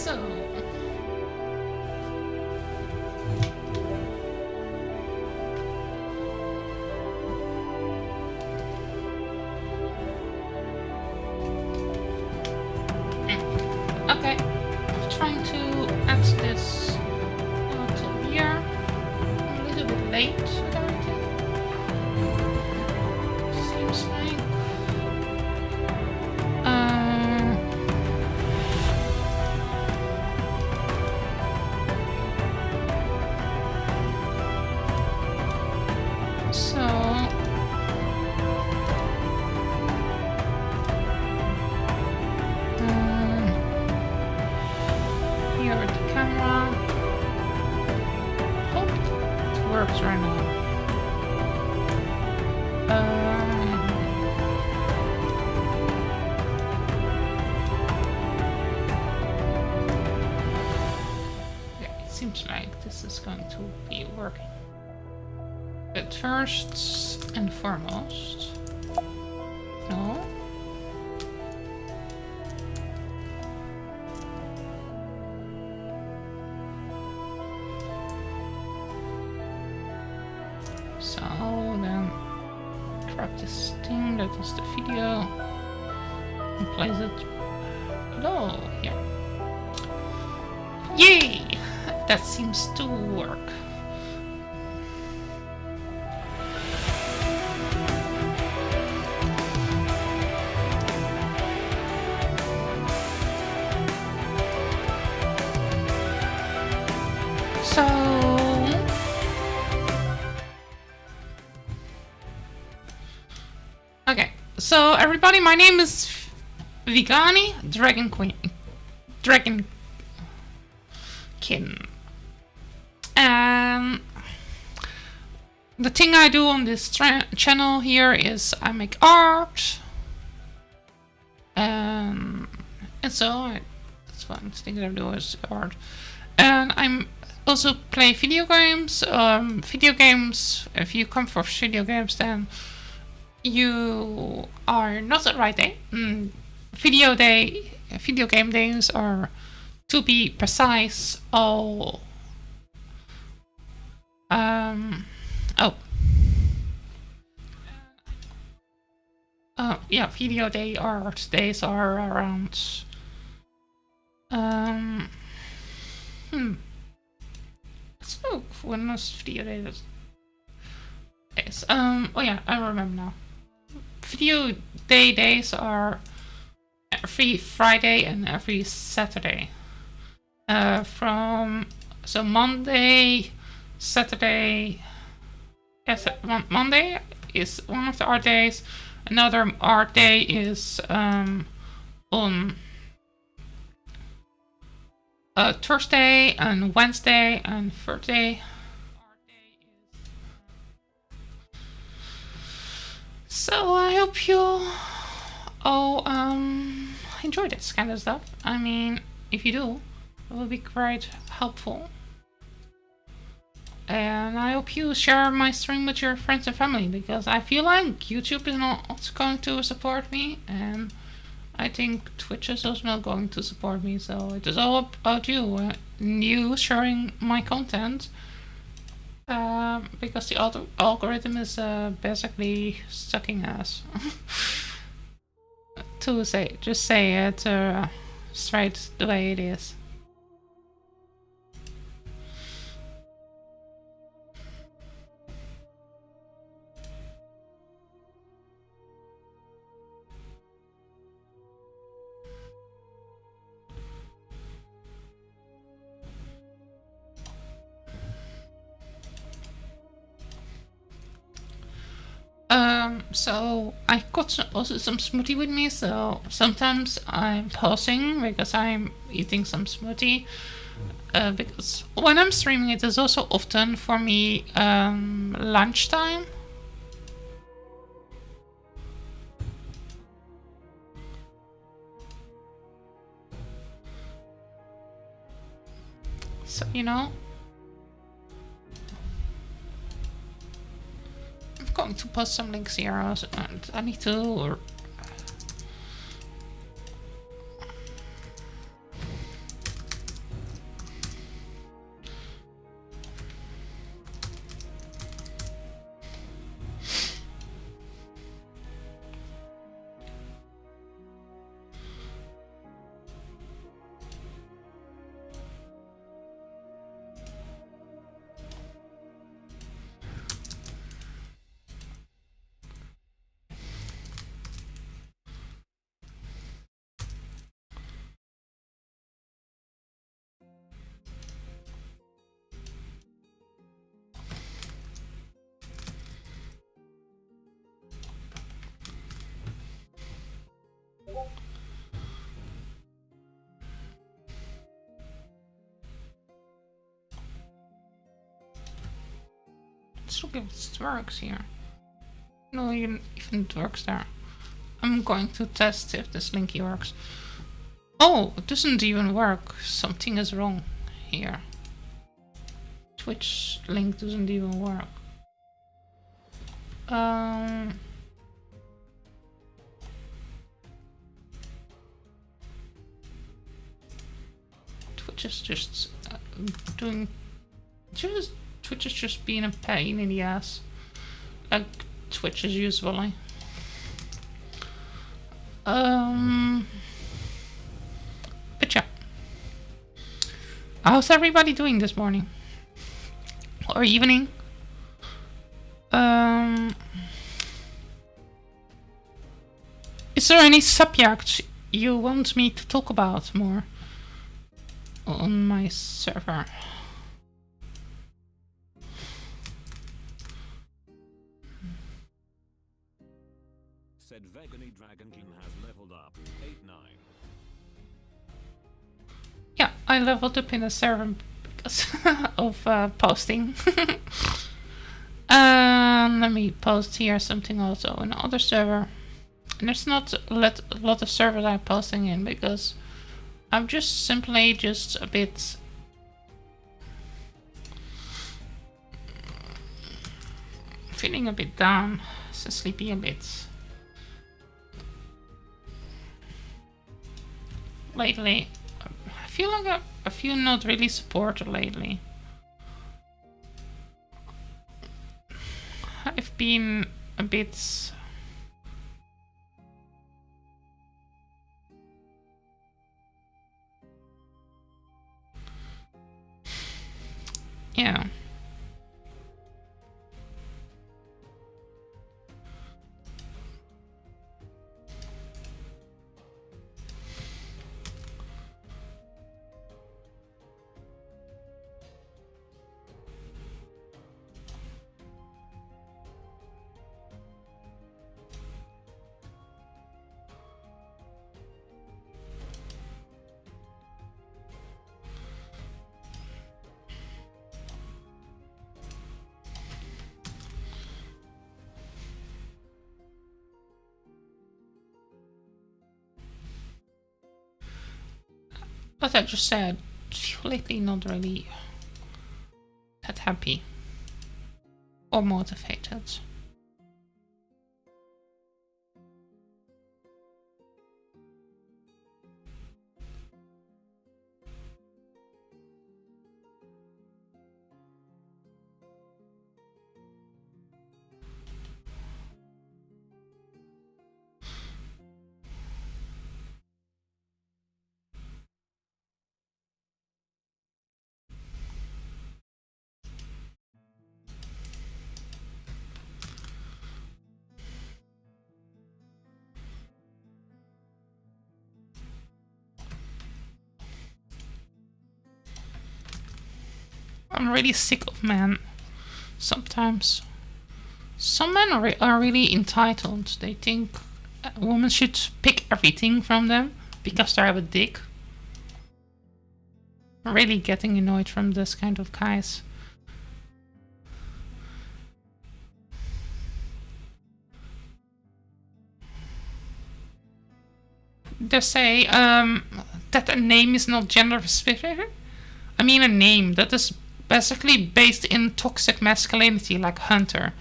So. Okay, I'm trying to add this to here. I'm a little bit late with everything. Seems like. So. Here at the camera. Hope it works right now. Yeah, it seems like this is going to be working. But first and foremost, no. So then grab this thing that is the video and place it below here. Yay! That seems to work. So okay, so everybody, my name is Vigani, Dragon Queen, Dragon Kin. And the thing I do on this channel here is I make art. And so that's one thing that I do is art. And I'm also play video games. Video games, if you come for video games, then you are not at right day. Video game days are, to be precise, yeah, video day art days are around so when was video days? Oh yeah, I remember now. Video day days are every Friday and every Saturday. So Monday, Saturday. Yes, Monday is one of the art days. Another art day is on Thursday and Wednesday and Thursday. So I hope you all enjoy this kind of stuff. I mean, if you do, it will be quite helpful. And I hope you share my stream with your friends and family, because I feel like YouTube is not going to support me, and I think Twitch is also not going to support me. So it is all about you, you sharing my content, because the algorithm is basically sucking ass. Just say it straight the way it is. So I got also some smoothie with me, so sometimes I'm tossing because I'm eating some smoothie. Because when I'm streaming, it is also often for me lunchtime. So, you know, I'm going to post some links here, and I need to... Let's look if it works here. No, even it works there. I'm going to test if this linky works. Oh, it doesn't even work. Something is wrong here. Twitch link doesn't even work. Twitch is just Twitch is just being a pain in the ass, like Twitch is usually. But yeah, how's everybody doing this morning or evening? Is there any subjects you want me to talk about more on my server? Said Vegany Dragon King has leveled up 8-9. Yeah, I leveled up in a server because of posting. Let me post here something also in another server. And there's not a lot of servers I'm posting in because I'm just simply a bit feeling a bit down, so sleepy a bit lately. I feel like I feel not really supported lately. I've been a bit yeah. As I just said, I feel lately not really that happy or motivated. I'm really sick of men. Sometimes. Some men are really entitled. They think a woman should pick everything from them because they have a dick. I'm really getting annoyed from this kind of guys. They say that a name is not gender specific. I mean a name that is basically based in toxic masculinity, like Hunter.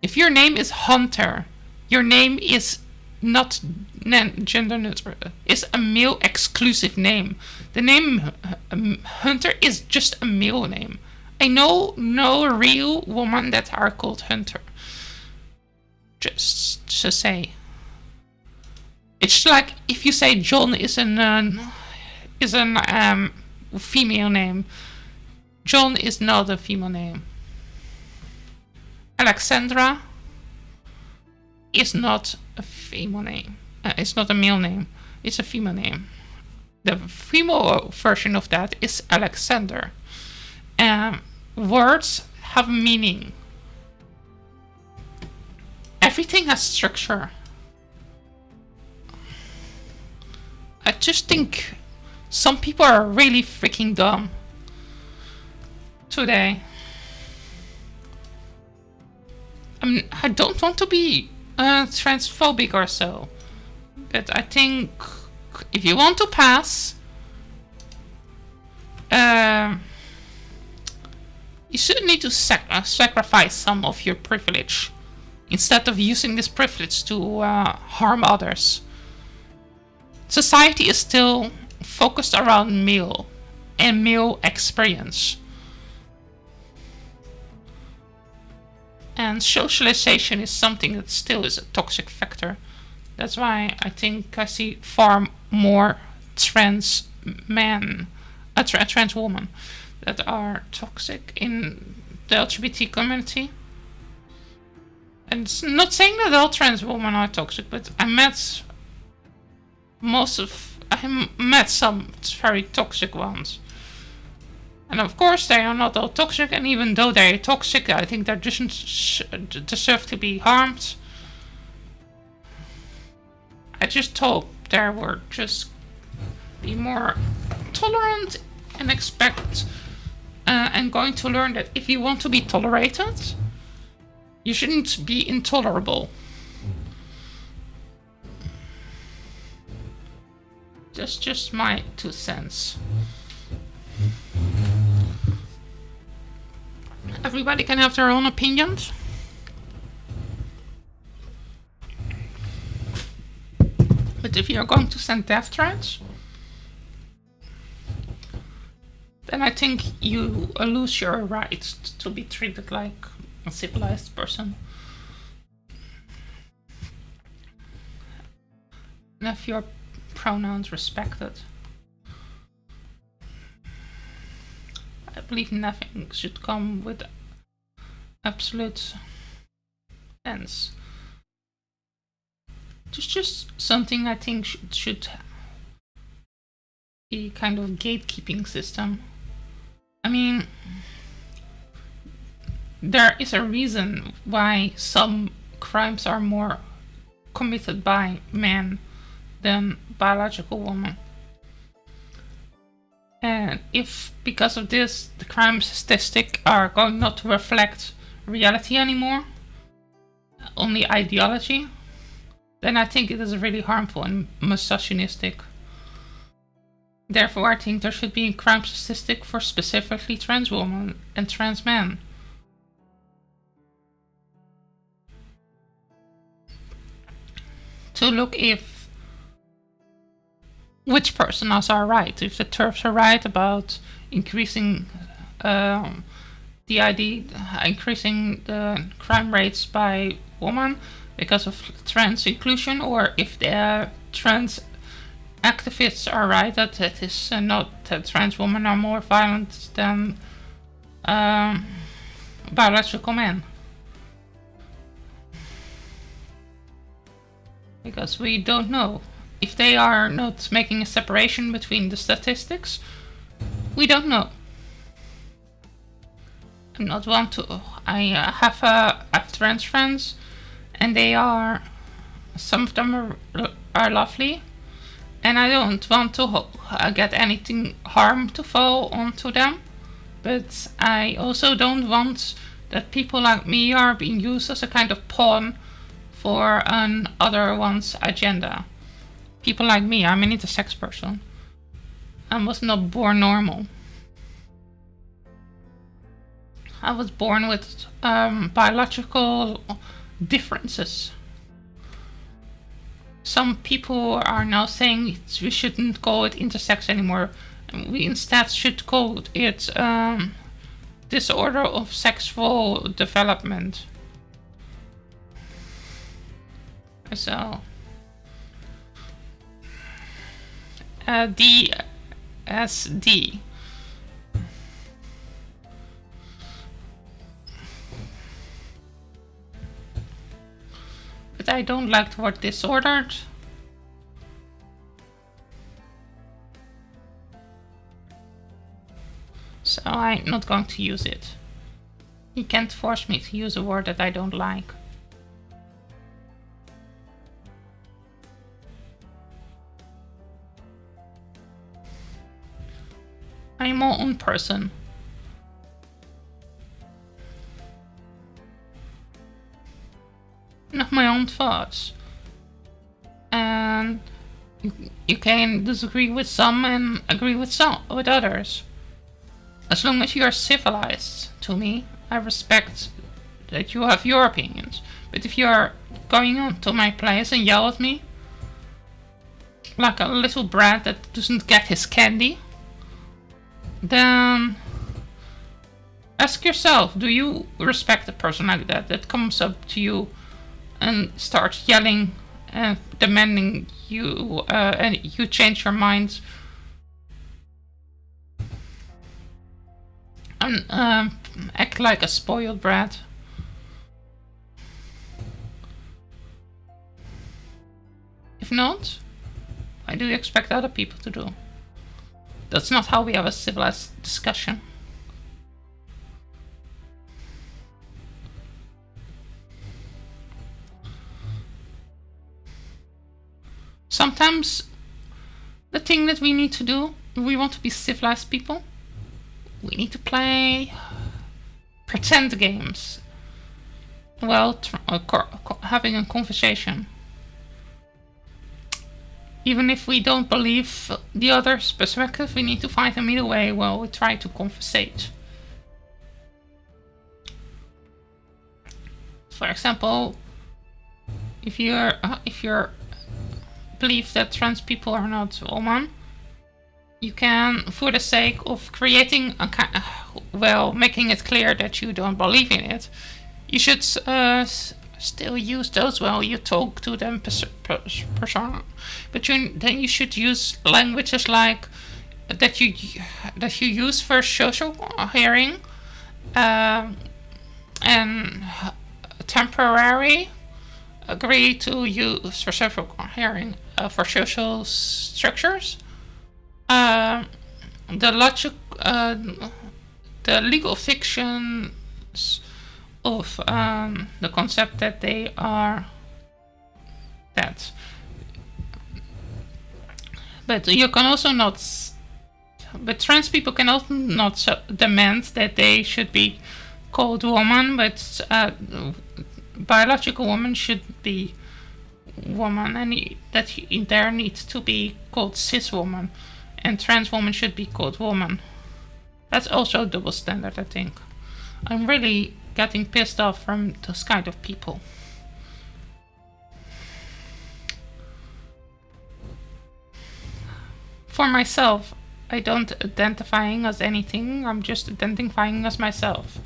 If your name is Hunter, your name is not gender neutral. It's a male exclusive name. The name Hunter is just a male name. I know no real woman that are called Hunter. Just to say. It's like if you say John is an female name. John is not a female name. Alexandra is not a female name. It's not a male name. It's a female name. The female version of that is Alexander. Words have meaning. Everything has structure. I just think some people are really freaking dumb today. I don't want to be transphobic or so, but I think if you want to pass, you should need to sacrifice some of your privilege instead of using this privilege to harm others. Society is still focused around male and male experience. And socialization is something that still is a toxic factor. That's why I think I see far more trans men, trans women that are toxic in the LGBT community. And it's not saying that all trans women are toxic, but I met some very toxic ones. And of course they are not all toxic, and even though they're toxic, I think they just deserve to be harmed. I just hope they were just be more tolerant and expect and going to learn that if you want to be tolerated, you shouldn't be intolerable. That's just my 2 cents. Everybody can have their own opinions. But if you're going to send death threats, then I think you lose your right to be treated like a civilized person. And have your pronouns respected. I believe nothing should come with absolute sense. It's just something I think should be kind of gatekeeping system. I mean, there is a reason why some crimes are more committed by men than biological women. And if because of this the crime statistics are going not to reflect reality anymore, only ideology, then I think it is really harmful and misogynistic. Therefore, I think there should be a crime statistic for specifically trans women and trans men. To look if which personas are right, if the TERFs are right about increasing increasing the crime rates by women because of trans inclusion, or if the trans activists are right that it is not that trans women are more violent than biological men. Because we don't know. If they are not making a separation between the statistics, we don't know. I'm not one to. I have trans friends, and they are. Some of them are lovely, and I don't want to get anything harm to fall onto them. But I also don't want that people like me are being used as a kind of pawn for an other one's agenda. People like me, I'm an intersex person. I was not born normal. I was born with biological differences. Some people are now saying we shouldn't call it intersex anymore. We instead should call it disorder of sexual development. So DSD. But I don't like the word disordered. So I'm not going to use it. You can't force me to use a word that I don't like. I'm my own person. have my own thoughts. And you can disagree with some and agree with others. As long as you are civilized to me, I respect that you have your opinions. But if you are going on to my place and yell at me, like a little brat that doesn't get his candy, then ask yourself, do you respect a person like that comes up to you and starts yelling and demanding you and you change your mind and act like a spoiled brat? If not, why do you expect other people to do? That's not how we have a civilized discussion. Sometimes the thing that we need to do, if we want to be civilized people, we need to play pretend games while having a conversation. Even if we don't believe the other's perspective, we need to find a middle way while we try to conversate. For example, if you're believe that trans people are not women, you can, for the sake of creating making it clear that you don't believe in it, you should still use those while you talk to them person. But then you should use languages like that you use for social hearing, and temporary agree to use for social hearing for social structures. The legal fictions of the concept that they are that. But you can also not. But trans people can also not demand that they should be called woman, but biological woman should be woman, and that there needs to be called cis woman, and trans woman should be called woman. That's also a double standard, I think. I'm really getting pissed off from those kind of people. For myself, I don't identifying as anything, I'm just identifying as myself.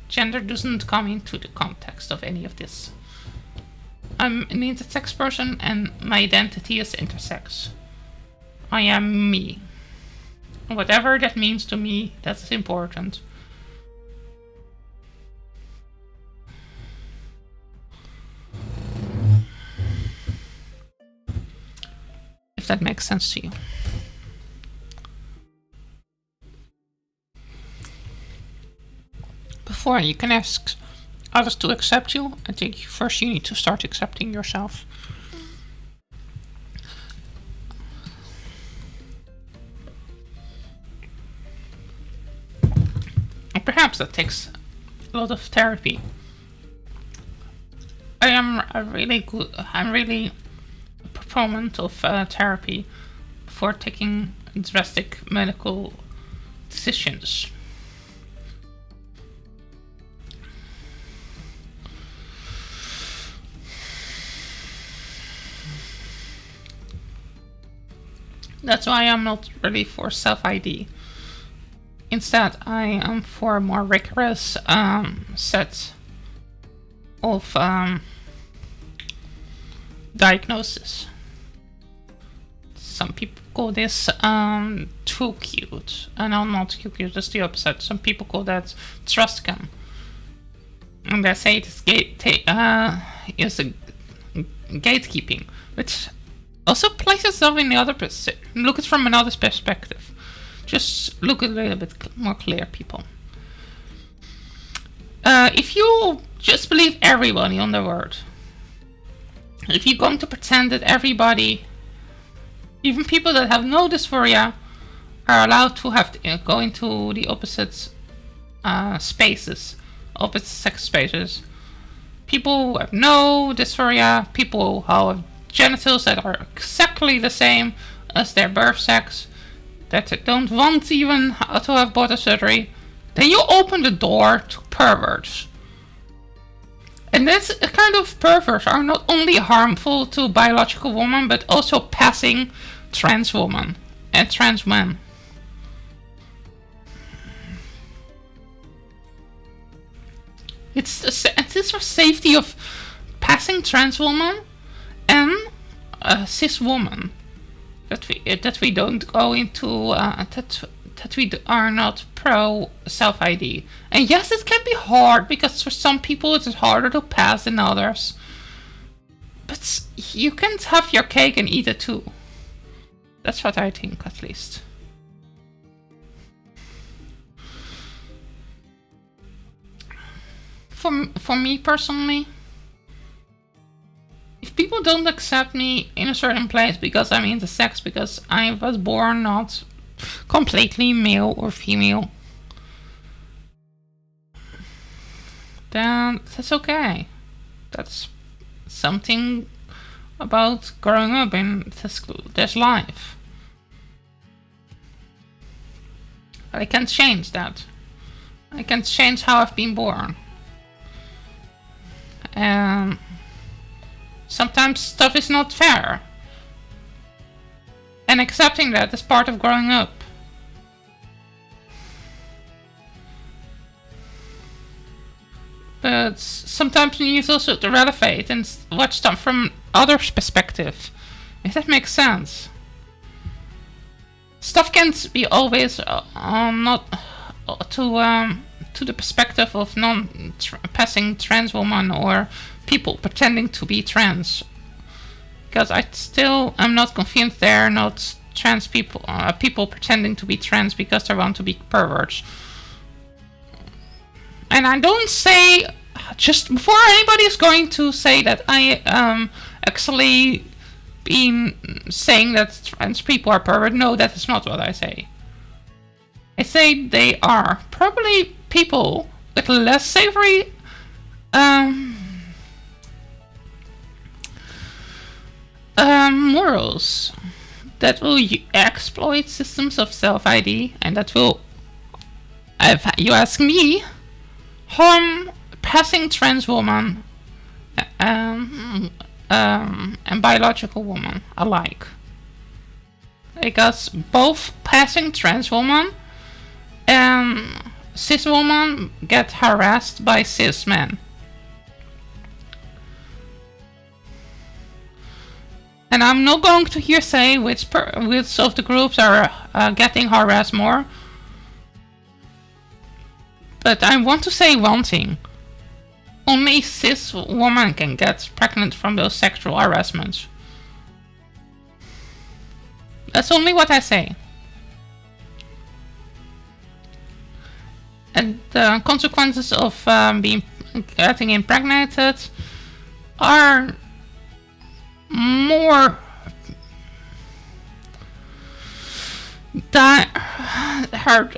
Gender doesn't come into the context of any of this. I'm an intersex person and my identity is intersex. I am me. Whatever that means to me, that's important. If that makes sense to you. Before you can ask others to accept you, I think first you need to start accepting yourself. And perhaps that takes a lot of therapy. I'm really a proponent of therapy before taking drastic medical decisions. That's why I'm not really for self-ID. Instead, I am for a more rigorous set of diagnosis. Some people call this too cute. No, not too cute, just the opposite. Some people call that trustcam. And they say it is gatekeeping, which also places itself in the other person. Look at it from another perspective. Just look a little bit more clear, people. If you just believe everybody on their word, if you're going to pretend that everybody, even people that have no dysphoria, are allowed to have go into the opposite spaces, opposite sex spaces, people who have no dysphoria, people who have genitals that are exactly the same as their birth sex, that they don't want even to have bottom surgery, then you open the door to perverts. And this kind of perverts are not only harmful to biological women, but also passing trans women and trans men. It's for safety of passing trans women and cis women that we don't go into that we are not pro self ID. And yes, it can be hard because for some people it is harder to pass than others. But you can have your cake and eat it too. That's what I think, at least. For me personally, if people don't accept me in a certain place because I'm intersex, because I was born not completely male or female, then that's okay. That's something about growing up in this life. I can't change that. I can't change how I've been born. And sometimes stuff is not fair. And accepting that is part of growing up. But sometimes you need also to relevate and watch stuff from others' perspective. If that makes sense. Stuff can't be always not to the perspective of non-passing trans woman or people pretending to be trans. Because I still am not convinced they're not trans people, people pretending to be trans because they want to be perverts. And I don't say, just before anybody is going to say that I actually been saying that trans people are perverts. No, that is not what I say. I say they are probably people with less savory morals that will exploit systems of self-ID and that will, if you ask me, harm passing trans women and biological women alike. Because both passing trans women and cis women get harassed by cis men. And I'm not going to here say which of the groups are getting harassed more. But I want to say one thing. Only cis women can get pregnant from those sexual harassments. That's only what I say. And the consequences of getting impregnated are more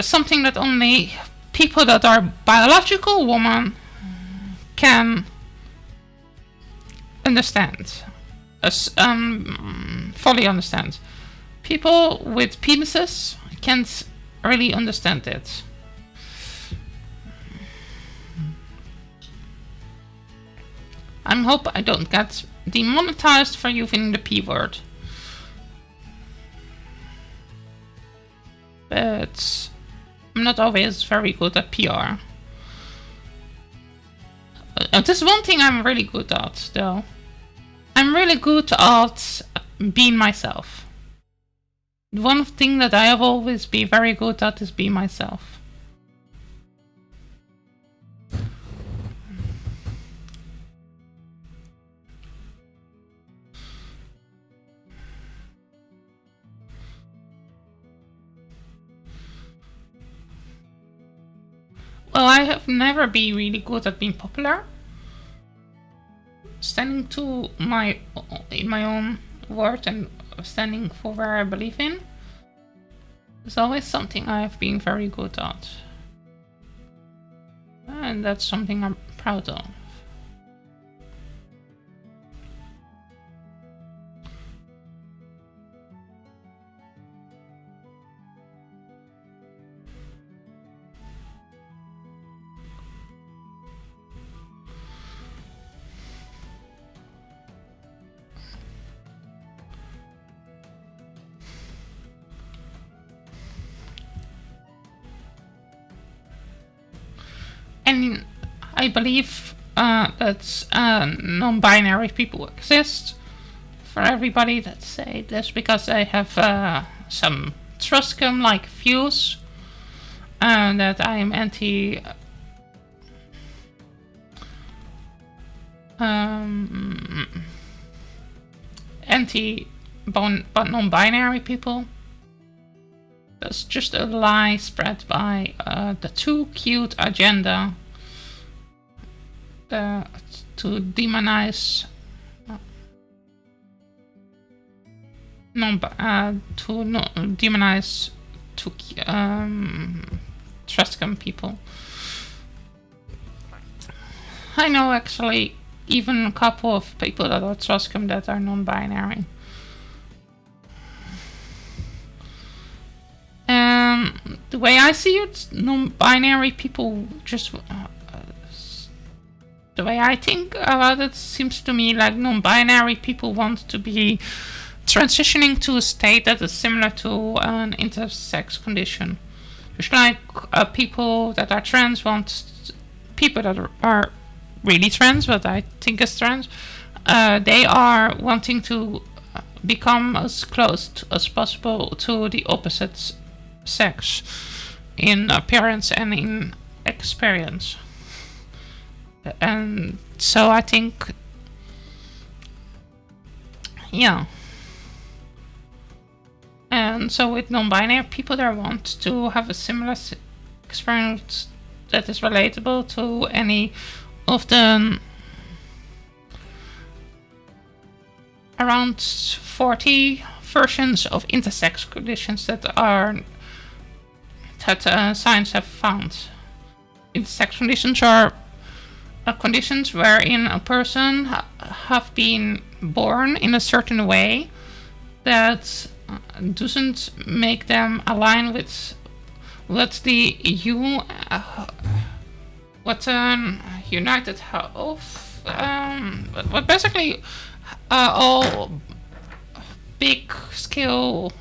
something that only people that are biological women can understand, fully understand. People with penises can't really understand it. I hope I don't get demonetized for using the P word. But I'm not always very good at PR. There's one thing I'm really good at, though. I'm really good at being myself. One thing that I have always been very good at is being myself. Well, I have never been really good at being popular. Standing to in my own word and standing for where I believe in is always something I have been very good at. And that's something I'm proud of. and I believe that non-binary people exist. For everybody that say this because they have some Truscom-like views, that I am anti non-binary people. That's just a lie spread by the Too Cute agenda to demonize Truscom people. I know actually even a couple of people that are Truscom that are non-binary. The way I see it, non-binary people just... the way I think about it seems to me like non-binary people want to be transitioning to a state that is similar to an intersex condition. Just like people that are trans want... people that are really trans, what I think is trans, they are wanting to become as close as possible to the opposite sex in appearance and in experience. And so I think, yeah. And so with non-binary people, they want to have a similar experience that is relatable to any of the around 40 versions of intersex conditions that science have found. Intersex conditions are conditions wherein a person have been born in a certain way that doesn't make them align with what the United Health, what basically all big scale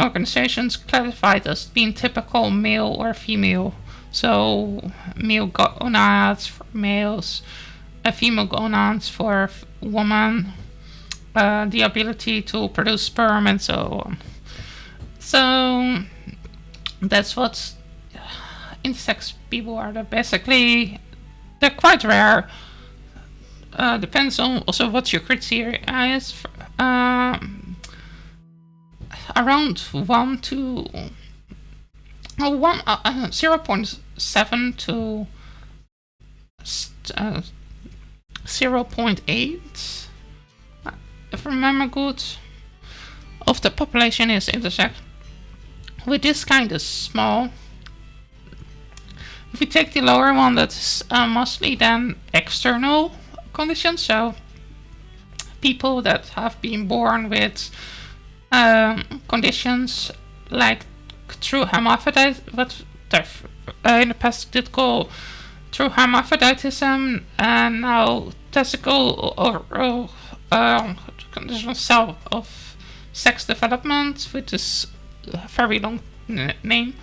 organizations classified as being typical male or female. So male gonads for males, female gonads for women, the ability to produce sperm and so on. So that's what intersex people are. They're quite rare. Depends on also what your criteria is. Around 0.7 to 0.8, if I remember good, of the population is intersex. With this kind of small. If we take the lower one, that's mostly then external conditions, so people that have been born with conditions like true hermaphroditism, what in the past did call true hermaphroditism, and now testicle or conditional cell of sex development, which is a very long name.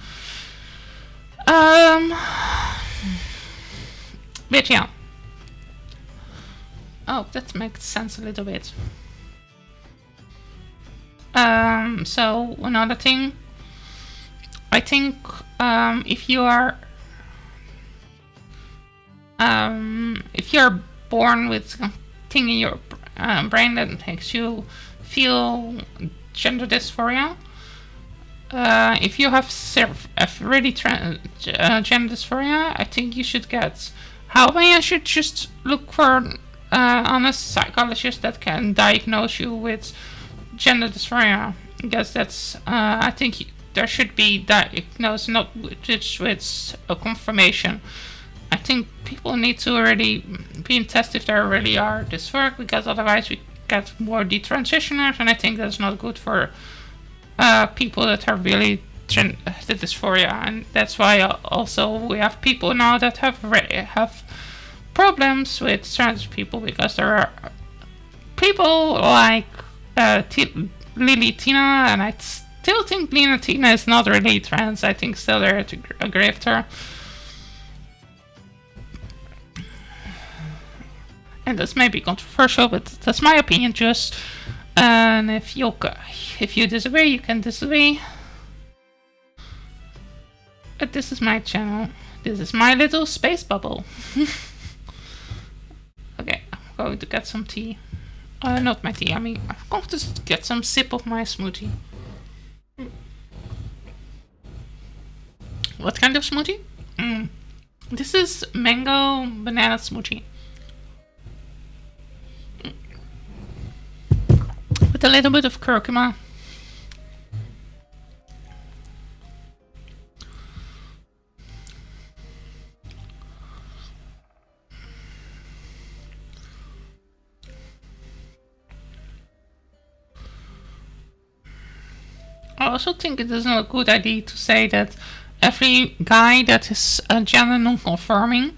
But yeah. Oh, that makes sense a little bit. So another thing, I think if you are born with something in your brain that makes you feel gender dysphoria, if you have really gender dysphoria, I think you should get help, and you should just look for honest psychologist that can diagnose you with gender dysphoria. I guess that's I think there should be diagnosed, not just with a confirmation. I think people need to already be tested if they really are dysphoric, because otherwise we get more detransitioners, and I think that's not good for people that are really the dysphoria. And that's why also we have people now that have problems with trans people, because there are people like Lily Tina, and I still think Lily Tina is not really trans. I think still there to grift her. and this may be controversial, but that's my opinion. Just and if you disagree, you can disagree. But this is my channel. This is my little space bubble. Okay, I'm going to get some tea. Not my tea. I mean, I'm going to get some sip of my smoothie. What kind of smoothie? This is mango banana smoothie. With a little bit of curcuma. I also think it is not a good idea to say that every guy that is gender non-conforming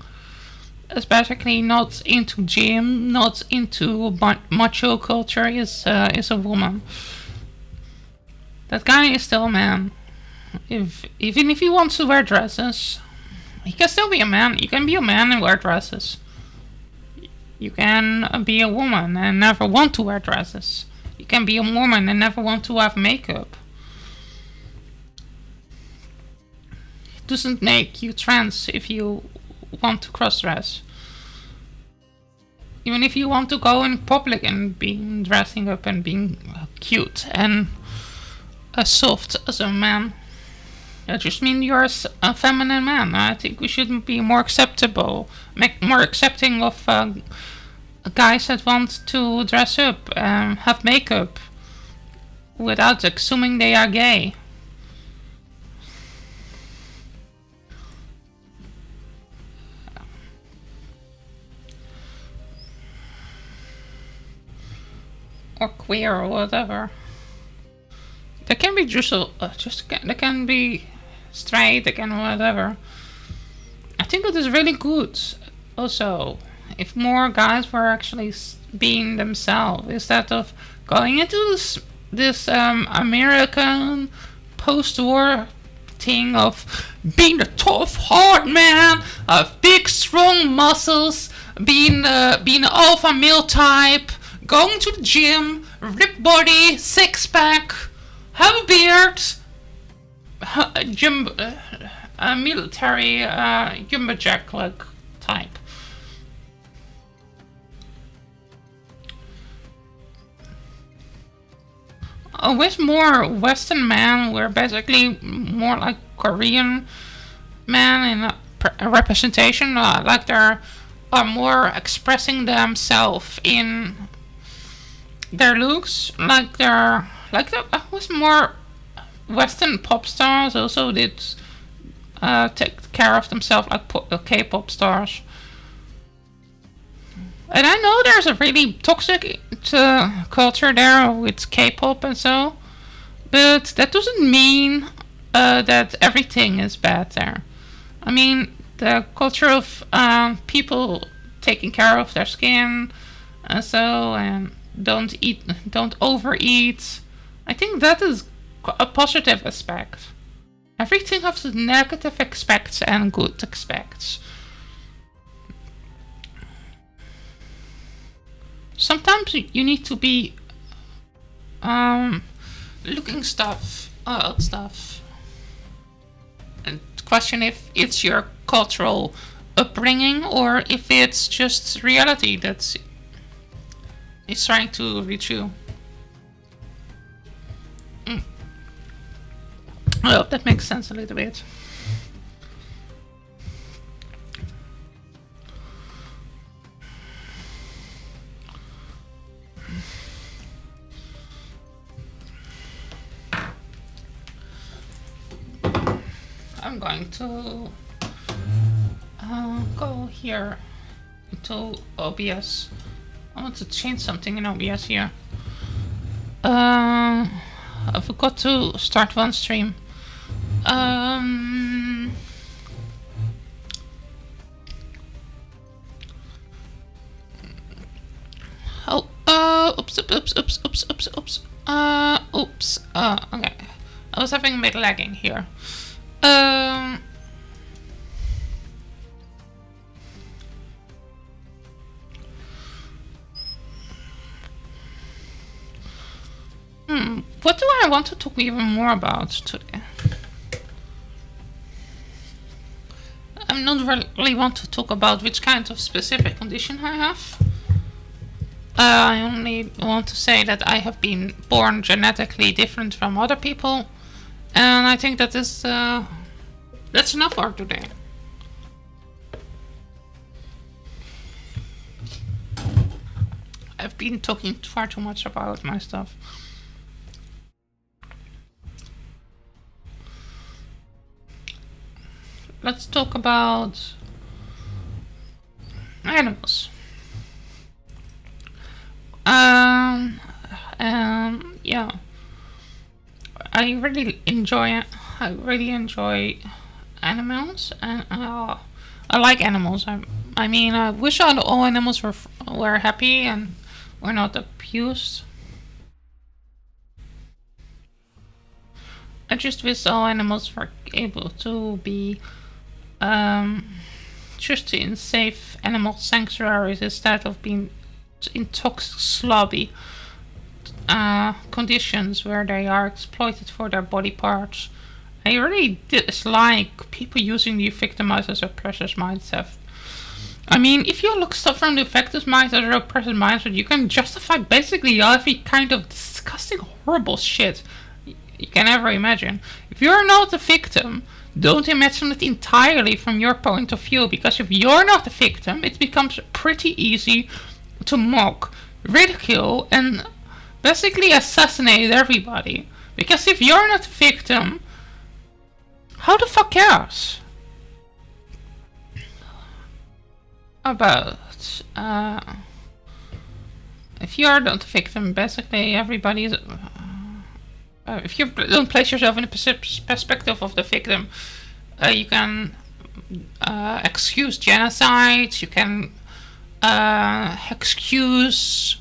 is basically not into gym, not into macho culture, is a woman. That guy is still a man. Even if he wants to wear dresses, he can still be a man. You can be a man and wear dresses. You can be a woman and never want to wear dresses. You can be a woman and never want to have makeup. It doesn't make you trans if you want to cross-dress. Even if you want to go in public and be dressing up and being cute and soft as a man, that just means you're a feminine man. I think we should be more acceptable, more accepting of guys that want to dress up and have makeup without assuming they are gay. Or queer or whatever. They can be they can be straight, they can whatever. I think it is really good also if more guys were actually being themselves instead of going into this American post-war thing of being a tough, hard man, of big, strong muscles, being an alpha male type, going to the gym, ripped body, six-pack, have a beard, a military jumbo jack like type. I wish more Western men were basically more like Korean men in a representation, like they're are more expressing themselves in their looks, like I was more Western pop stars also did take care of themselves like K-pop stars. And I know there's a really toxic culture there with K-pop and so, but that doesn't mean that everything is bad there. I mean, the culture of people taking care of their skin and so, and don't overeat. I think that is a positive aspect. Everything has negative aspects and good aspects. Sometimes you need to be looking at stuff and question if it's your cultural upbringing or if it's just reality that is trying to reach you. I hope that makes sense a little bit. I'm going to go here to OBS. I want to change something in OBS here. I forgot to start one stream. Oops. Okay. I was having a bit lagging here. What do I want to talk even more about today? I not really want to talk about which kind of specific condition I have. I only want to say that I have been born genetically different from other people, and I think that is that's enough for today. I've been talking far too much about my stuff. Let's talk about animals. Yeah, I really enjoy animals, and I like animals. I mean, I wish all animals were happy and were not abused. I just wish all animals were able to be just in safe animal sanctuaries instead of being in toxic, slobby conditions where they are exploited for their body parts. I really dislike people using the victimized as oppressors mindset. I mean, if you look stuff from the victim's mindset or oppressor's mindset, you can justify basically every kind of disgusting, horrible shit you can ever imagine. If you're not a victim, don't imagine it entirely from your point of view, because if you're not a victim, it becomes pretty easy to mock, ridicule, and basically assassinate everybody. Because if you're not a victim, how the fuck cares about if you're not a victim? Basically everybody's if you don't place yourself in the perspective of the victim, you can excuse genocide, you can excuse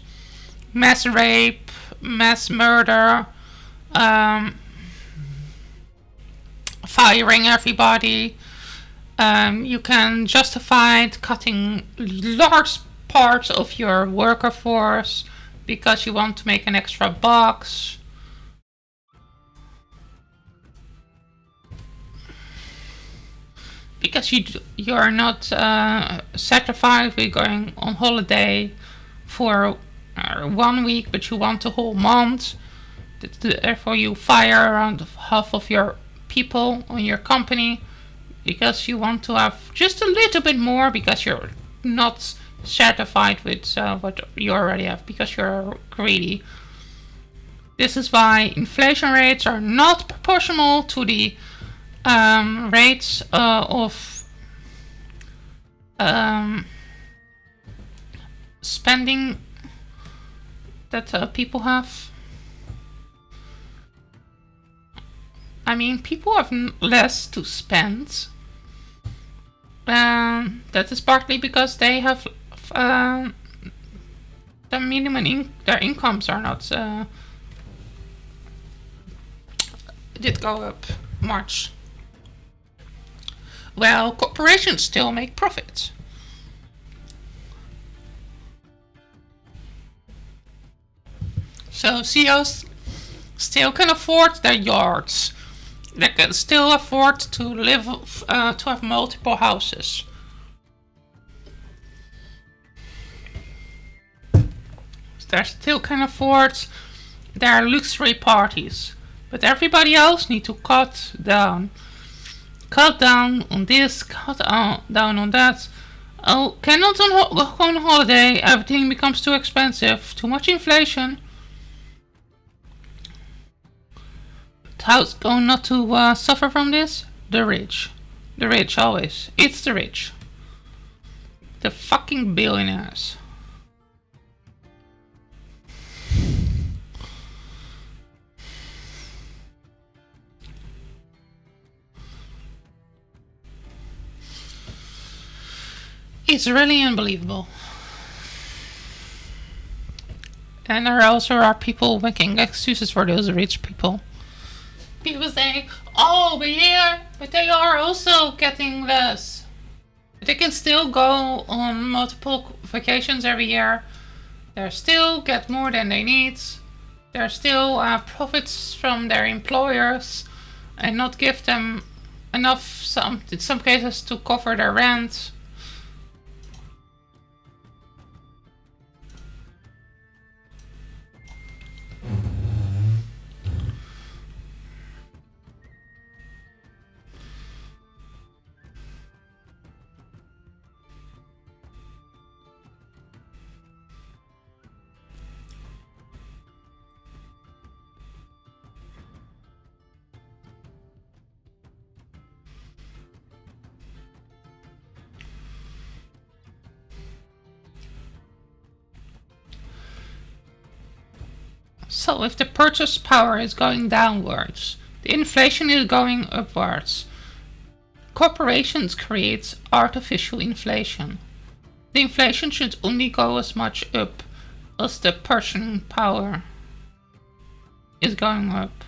mass rape, mass murder, firing everybody. You can justify cutting large parts of your worker force because you want to make an extra bucks. Because you are not satisfied with going on holiday for 1 week, but you want a whole month. Therefore, you fire around half of your people on your company because you want to have just a little bit more because you're not satisfied with what you already have because you're greedy. This is why inflation rates are not proportional to the rates of spending that people have. I mean, people have less to spend. That is partly because they have the minimum their incomes are not did go up much. Well, corporations still make profits. So CEOs still can afford their yachts. They can still afford to live, to have multiple houses. They still can afford their luxury parties. But everybody else need to cut down. Cut down on this, down on that. Oh, cannot go on holiday, everything becomes too expensive, too much inflation. But how's going not to suffer from this? The rich. The rich, always. It's the rich. The fucking billionaires. It's really unbelievable. And there also are people making excuses for those rich people. People say, oh, but they are also getting less. They can still go on multiple vacations every year. They still get more than they need. There are still profits from their employers and not give them enough, in some cases, to cover their rent. So if the purchase power is going downwards, the inflation is going upwards. Corporations create artificial inflation. The inflation should only go as much up as the purchasing power is going up.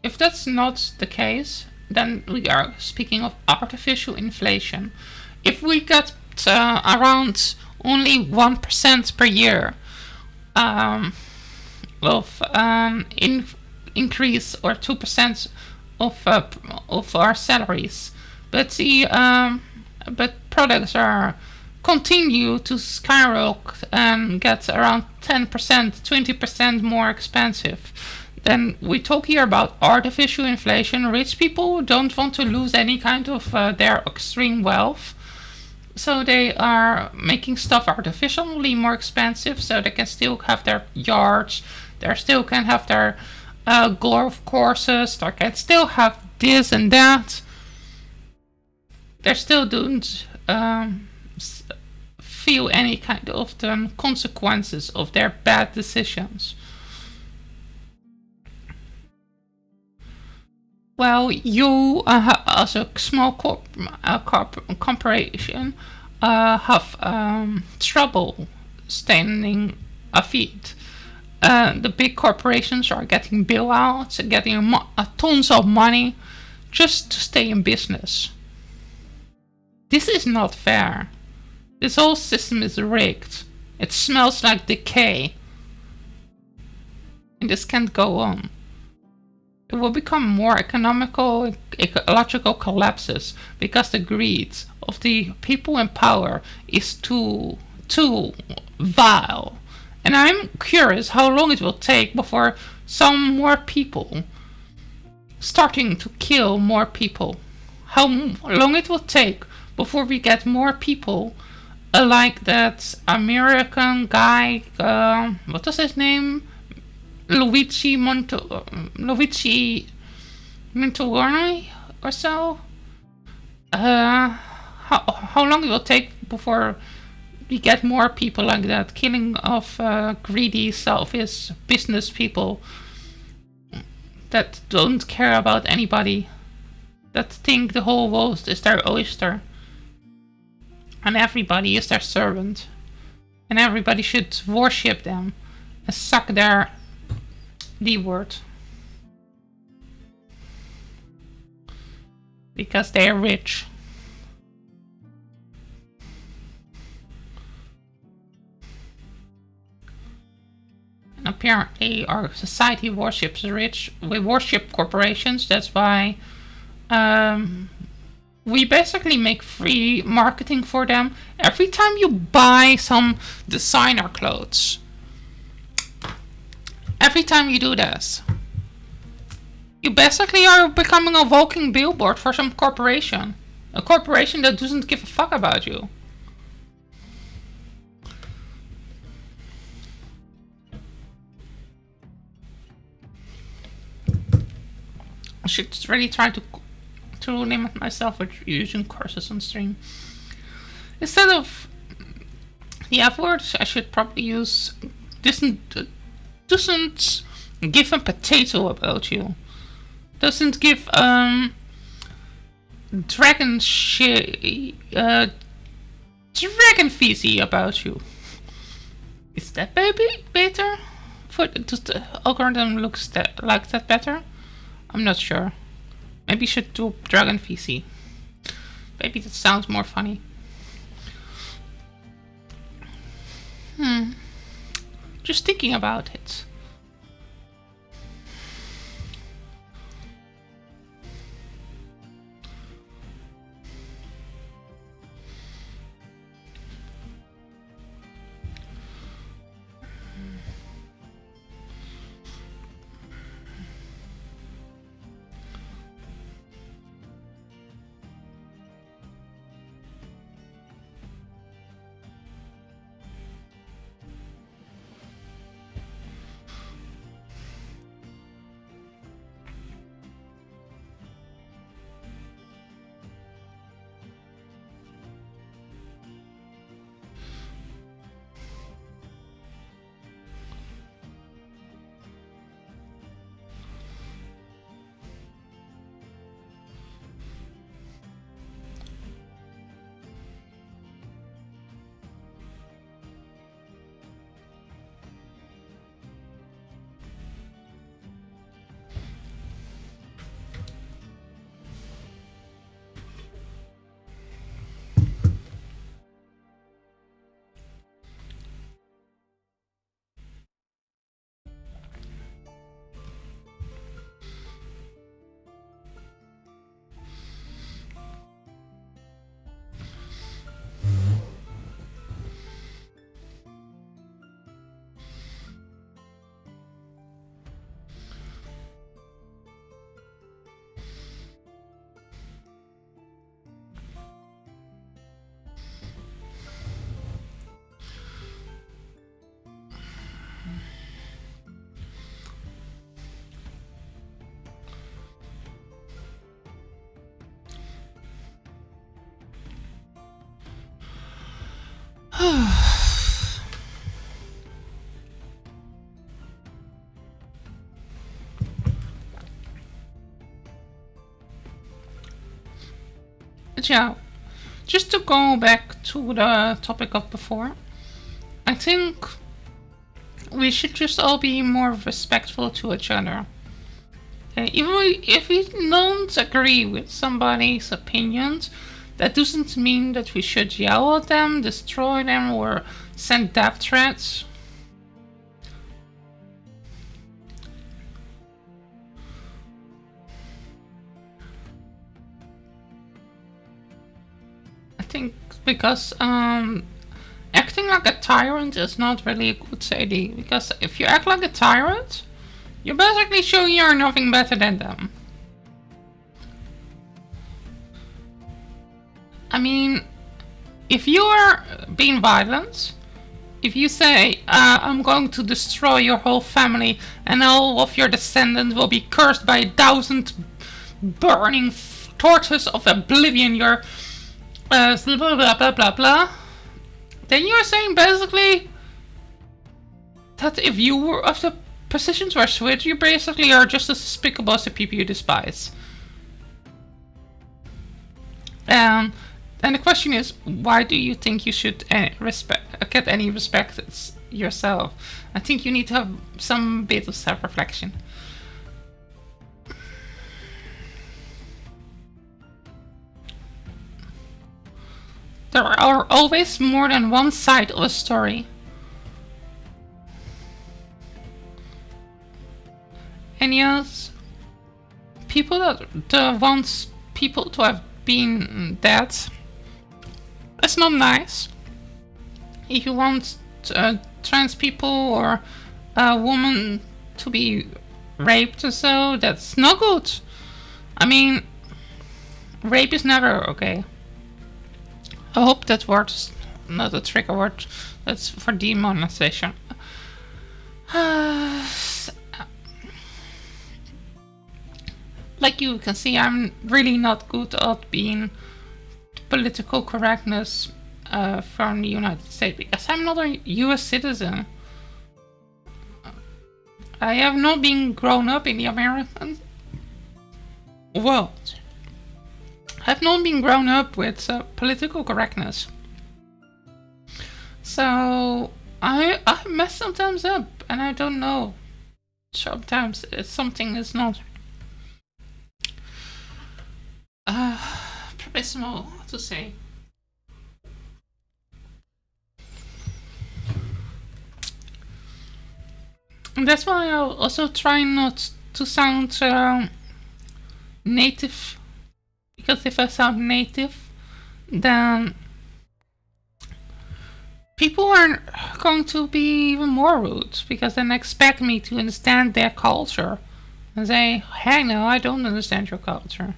If that's not the case, then we are speaking of artificial inflation. If we get around only 1% per year of increase, or 2% of our salaries, but products are continue to skyrocket and get around 10%, 20% more expensive, then we talk here about artificial inflation. Rich people don't want to lose any kind of their extreme wealth, so they are making stuff artificially more expensive so they can still have their yards, they still can have their golf courses, they can still have this and that. They still don't feel any kind of the consequences of their bad decisions. Well, you as a small corporation have trouble standing a feet. The big corporations are getting bailouts, getting tons of money just to stay in business. This is not fair. This whole system is rigged. It smells like decay. And this can't go on. It will become more economical, ecological collapses because the greed of the people in power is too vile. And I'm curious how long it will take before some more people starting to kill more people. How long it will take before we get more people like that American guy, what was his name? Luigi Montalorni or so? How long it will take before we get more people like that, killing of greedy, selfish business people that don't care about anybody, that think the whole world is their oyster, and everybody is their servant, and everybody should worship them and suck their D-word because they are rich. And apparently our society worships the rich. We worship corporations. That's why we basically make free marketing for them. Every time you buy some designer clothes, every time you do this, you basically are becoming a walking billboard for some corporation. A corporation that doesn't give a fuck about you. I should really try to limit myself with using curses on stream. Instead of the F word, I should probably use doesn't give a potato about you. Doesn't give dragon feezy about you. Is that maybe better? Does the algorithm looks like that better? I'm not sure. Maybe you should do dragon feezy. Maybe that sounds more funny. Just thinking about it. But yeah, just to go back to the topic of before, I think we should just all be more respectful to each other. Even if we don't agree with somebody's opinions, that doesn't mean that we should yell at them, destroy them, or send death threats. I think because acting like a tyrant is not really a good idea. Because if you act like a tyrant, you're basically showing you're nothing better than them. I mean, if you are being violent, if you say, I'm going to destroy your whole family and all of your descendants will be cursed by 1,000 burning torches of oblivion, you're blah blah blah blah blah, then you're saying basically that if the positions were switched, you basically are just as despicable as the people you despise. And the question is, why do you think you should get any respect yourself? I think you need to have some bit of self-reflection. There are always more than one side of a story. And yes, people that want people to have been dead, it's not nice. If you want trans people or a woman to be raped or so, that's not good. I mean, rape is never okay. I hope that word is not a trigger word. That's for demonetization. Like you can see, I'm really not good at being political correctness from the United States because I'm not a US citizen. I have not been grown up in the American world. I've not been grown up with political correctness. So I mess sometimes up and I don't know. Sometimes something is not professional to say. And that's why I also try not to sound native. Because if I sound native, then people are going to be even more rude. Because then expect me to understand their culture. And say, hey, no, I don't understand your culture.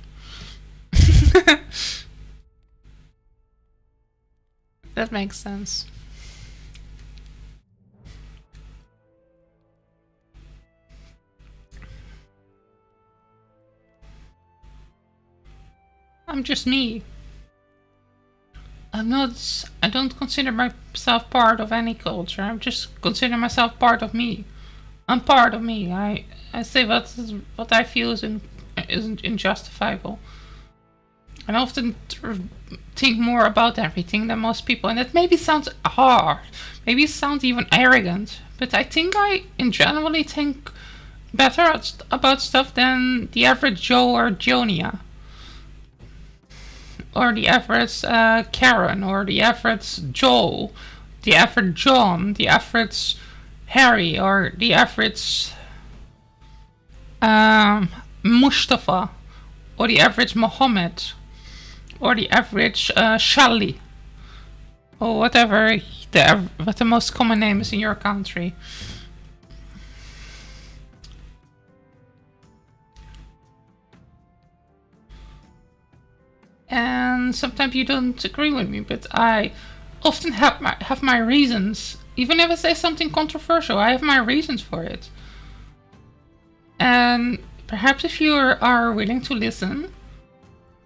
That makes sense. I'm just me. I don't consider myself part of any culture. I just consider myself part of me. I'm part of me. I say what I feel isn't injustifiable. I often think more about everything than most people, and that maybe sounds hard. Maybe it sounds even arrogant. But I think I, in generally, think better about stuff than the average Joe or Jonia. Or the average Karen, or the average Joel, the average John, the average Harry, or the average Mustafa, or the average Mohammed, or the average Shali, or whatever what the most common name is in your country. And sometimes you don't agree with me, but I often have my reasons. Even if I say something controversial, I have my reasons for it. And perhaps if you are willing to listen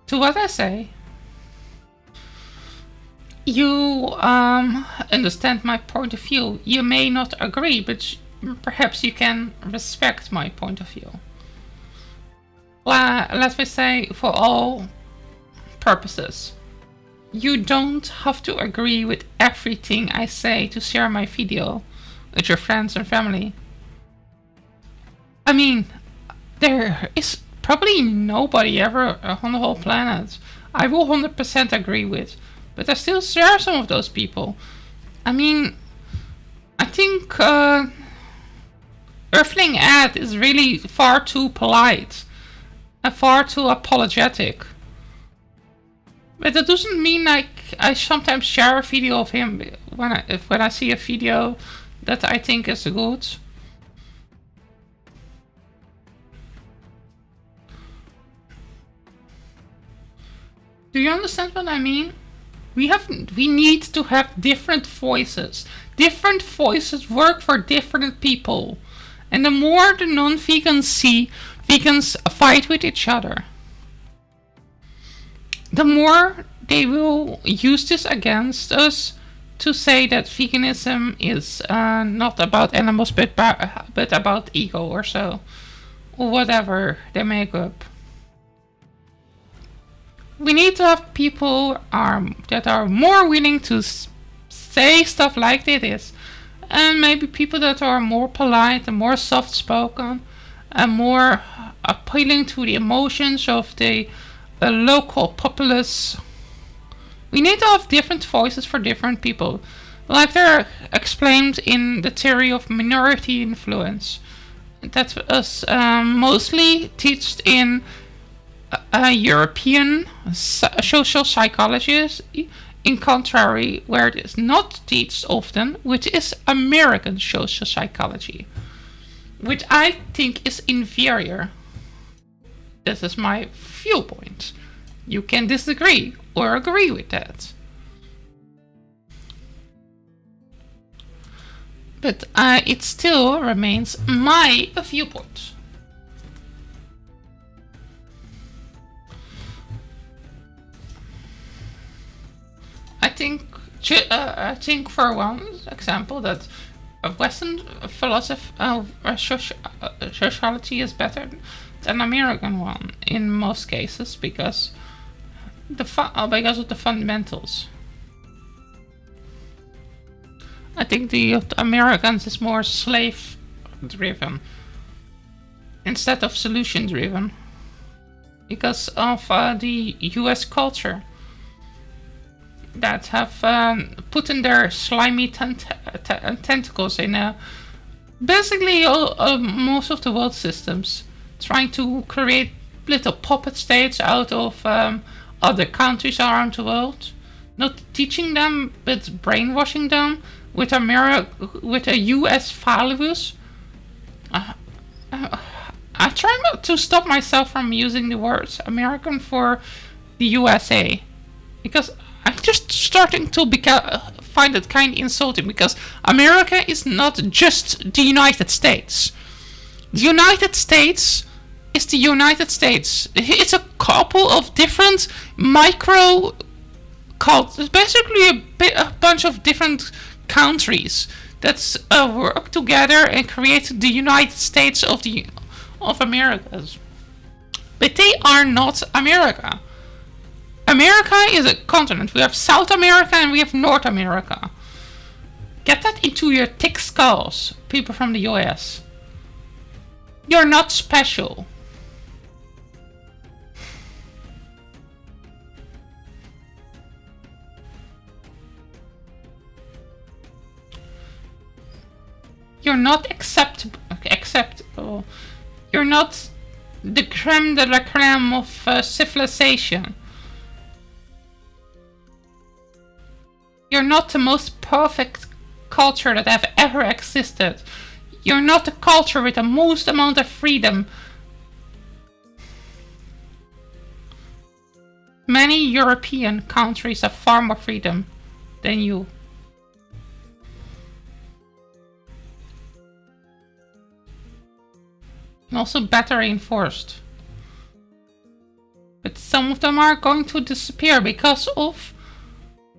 to what I say, you understand my point of view. You may not agree, but perhaps you can respect my point of view. Let me say, for all purposes, you don't have to agree with everything I say to share my video with your friends and family. I mean, there is probably nobody ever on the whole planet I will 100% agree with, but I still share some of those people. I mean, I think Earthling Ed is really far too polite and far too apologetic. But that doesn't mean like I sometimes share a video of him when I see a video that I think is good. Do you understand what I mean? We need to have different voices. Different voices work for different people. And the more the non-vegans see vegans fight with each other, the more they will use this against us to say that veganism is not about animals but about ego or so. Or whatever they make up. We need to have people that are more willing to say stuff like it is. And maybe people that are more polite and more soft-spoken and more appealing to the emotions of the local populace. We need to have different voices for different people. Like they're explained in the theory of minority influence. That was mostly taught in European social psychology, in contrary where it is not taught often, which is American social psychology, which I think is inferior. This is my viewpoint. You can disagree or agree with that. But it still remains my viewpoint. I think for one example that Western sociology is better than American one in most cases because of the fundamentals. I think the Americans is more slave driven instead of solution driven because of the US culture that have put in their slimy tentacles in basically most of the world systems, trying to create little puppet states out of other countries around the world, not teaching them but brainwashing them with a US values. I try not to stop myself from using the words American for the USA because I'm just starting to find it kind of insulting because America is not just the United States. The United States is the United States. It's a couple of different micro cultures, basically a bunch of different countries that work together and create the United States of Americas. But they are not America. America is a continent. We have South America and we have North America. Get that into your thick skulls, people from the US. You're not special. You're not acceptable. You're not the creme de la creme of civilization. You're not the most perfect culture that have ever existed. You're not the culture with the most amount of freedom. Many European countries have far more freedom than you. And also better enforced. But some of them are going to disappear because of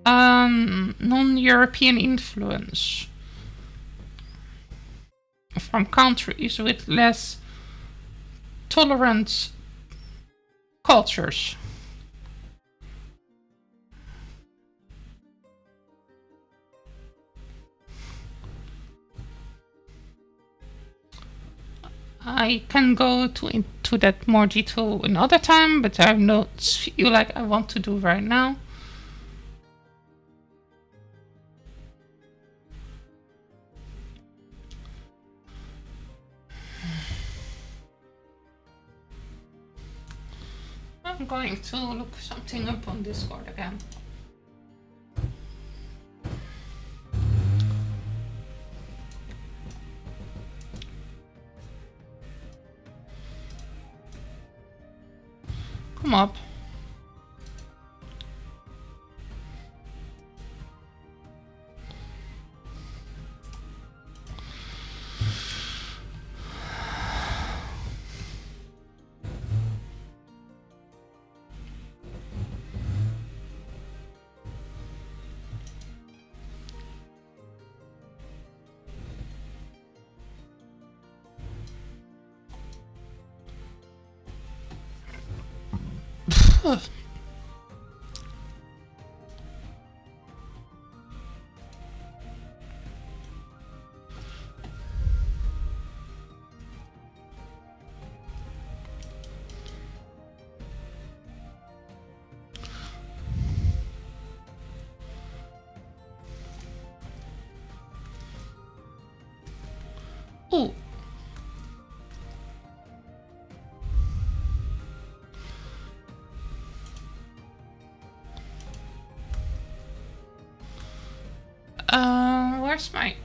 non-European influence from countries with less tolerant cultures. I can go into that more detail another time, but I don't feel like I want to do right now. I'm going to look something up on Discord again. Come up. Ooh. Where's my...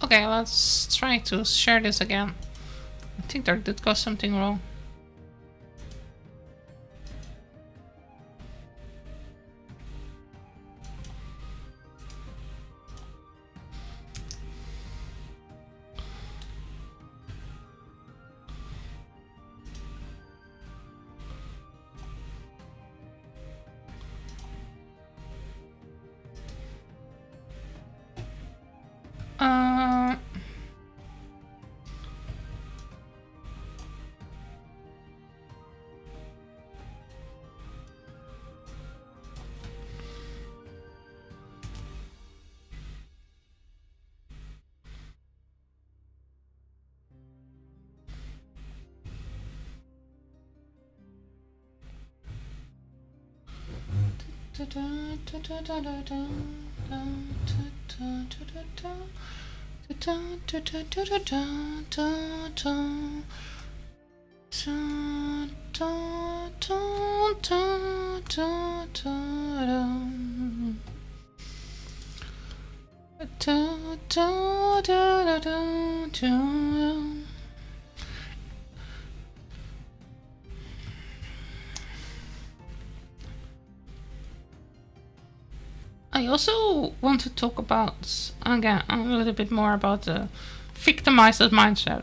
Okay, let's try to share this again. I think there did go something wrong. I also want to talk about, again, a little bit more about the victimized mindset.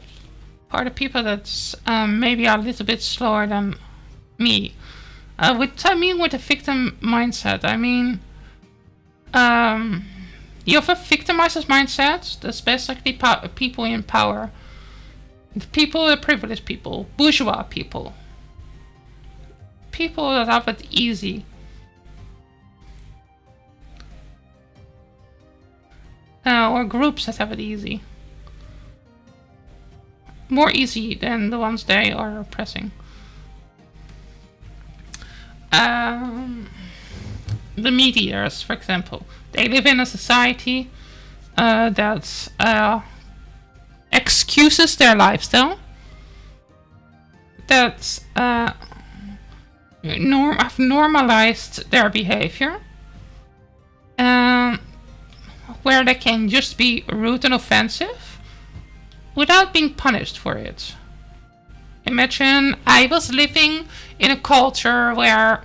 For the people that's maybe a little bit slower than me. With the victim mindset, I mean, you have a victimized mindset. That's basically people in power. The people, the privileged people, bourgeois people. People that have it easy. Or groups that have it easy. More easy than the ones they are oppressing. The mediators, for example. They live in a society that excuses their lifestyle. That have normalized their behavior. Where they can just be rude and offensive without being punished for it. Imagine I was living in a culture where,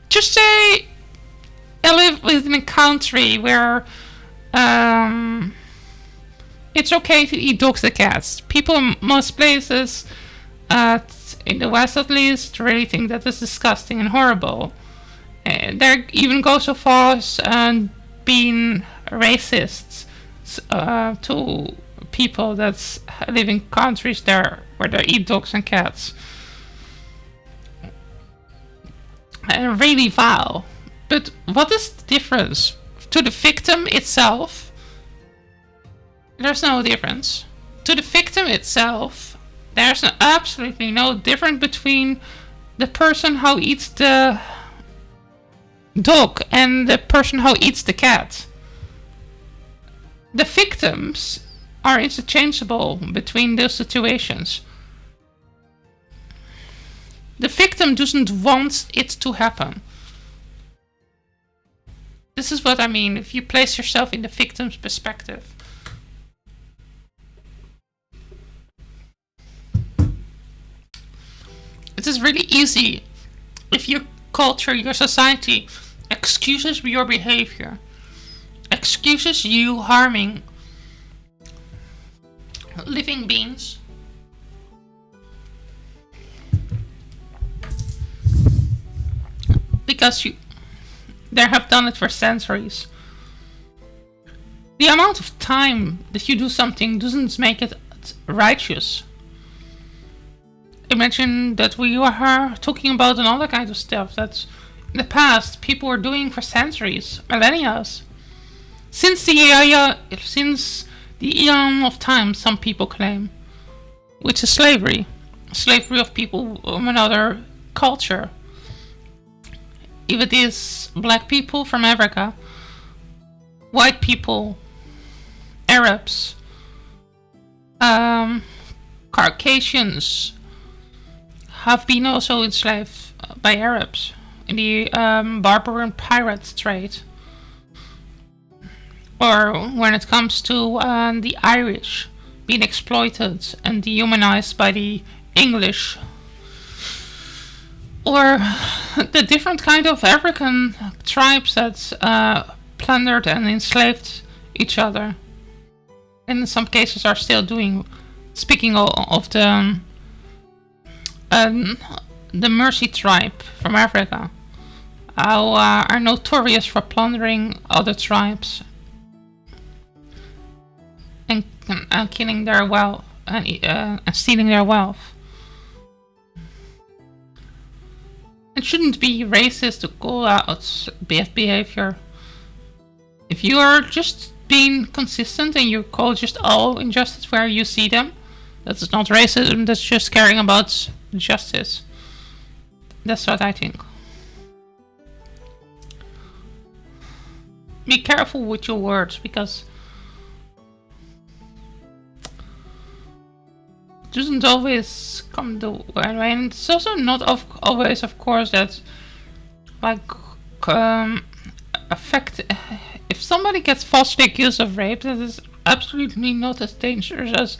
just say I live in a country where it's okay to eat dogs and cats. People in most places in the West at least, really think that is disgusting and horrible. They even go so far as being racists to people that live in countries there where they eat dogs and cats. And really vile. But what is the difference? To the victim itself, there's no difference. To the victim itself, there's absolutely no difference between the person who eats the dog and the person who eats the cat. The victims are interchangeable between those situations. The victim doesn't want it to happen. This is what I mean, if you place yourself in the victim's perspective. It is really easy if your culture, your society excuses your behavior, excuses you harming living beings. Because they have done it for centuries. The amount of time that you do something doesn't make it righteous. Imagine that we are talking about another kind of stuff that in the past people were doing for centuries, millennia. Since the eon of time, some people claim, which is slavery. Slavery of people from another culture. If it is black people from Africa, white people, Arabs, Caucasians have been also enslaved by Arabs in the barbarian pirate trade. Or when it comes to the Irish being exploited and dehumanized by the English. Or the different kind of African tribes that plundered and enslaved each other. And in some cases are still doing. Speaking of the Mersey tribe from Africa, who are notorious for plundering other tribes and killing their wealth and stealing their wealth. It shouldn't be racist to call out bad behavior. If you are just being consistent and you call just all injustice where you see them, that's not racism, that's just caring about justice. That's what I think. Be careful with your words, because it doesn't always come the right way, and it's also not always, of course, that affect. If somebody gets falsely accused of rape, that is absolutely not as dangerous as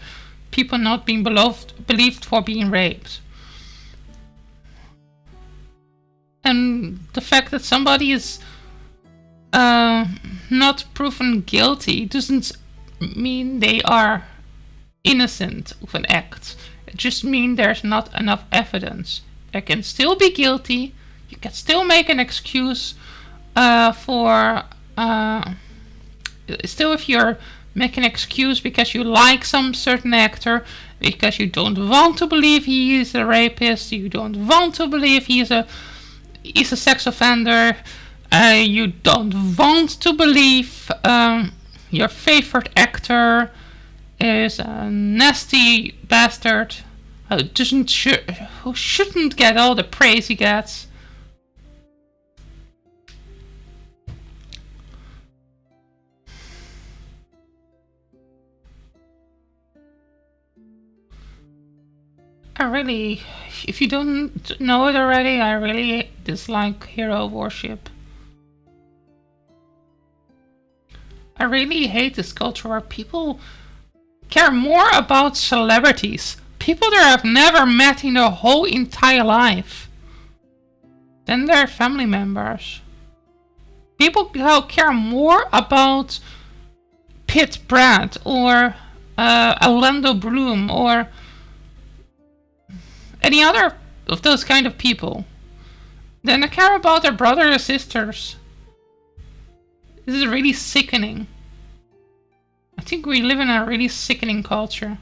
people not being believed for being raped. And the fact that somebody is not proven guilty doesn't mean they are innocent of an act. It just means there's not enough evidence. They can still be guilty. You can still make an excuse for still, if you're making an excuse because you like some certain actor, because you don't want to believe he is a rapist, you don't want to believe he's a sex offender, you don't want to believe your favorite actor is a nasty bastard who shouldn't get all the praise he gets. If you don't know it already, I really dislike hero worship. I really hate this culture where people care more about celebrities, people they have never met in their whole entire life, than their family members. People care more about Pitt Pratt or Orlando Bloom or any other of those kind of people, then I care about their brothers or sisters. This is really sickening. I think we live in a really sickening culture.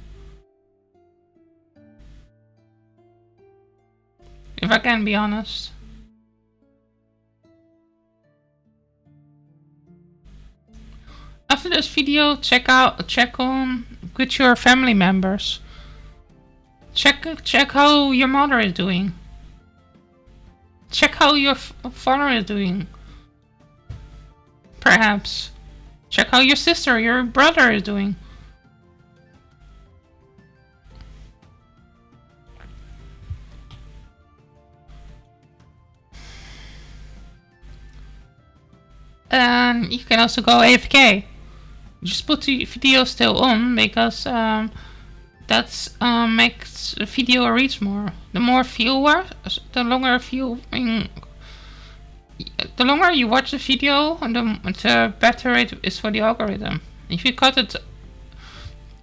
If I can be honest. After this video, check on with your family members. Check how your mother is doing. Check how your father is doing. Perhaps. Check how your sister, your brother is doing. And you can also go AFK. Just put the video still on because that makes the video reach more. The more viewers, the longer the longer you watch the video, the better it is for the algorithm. If you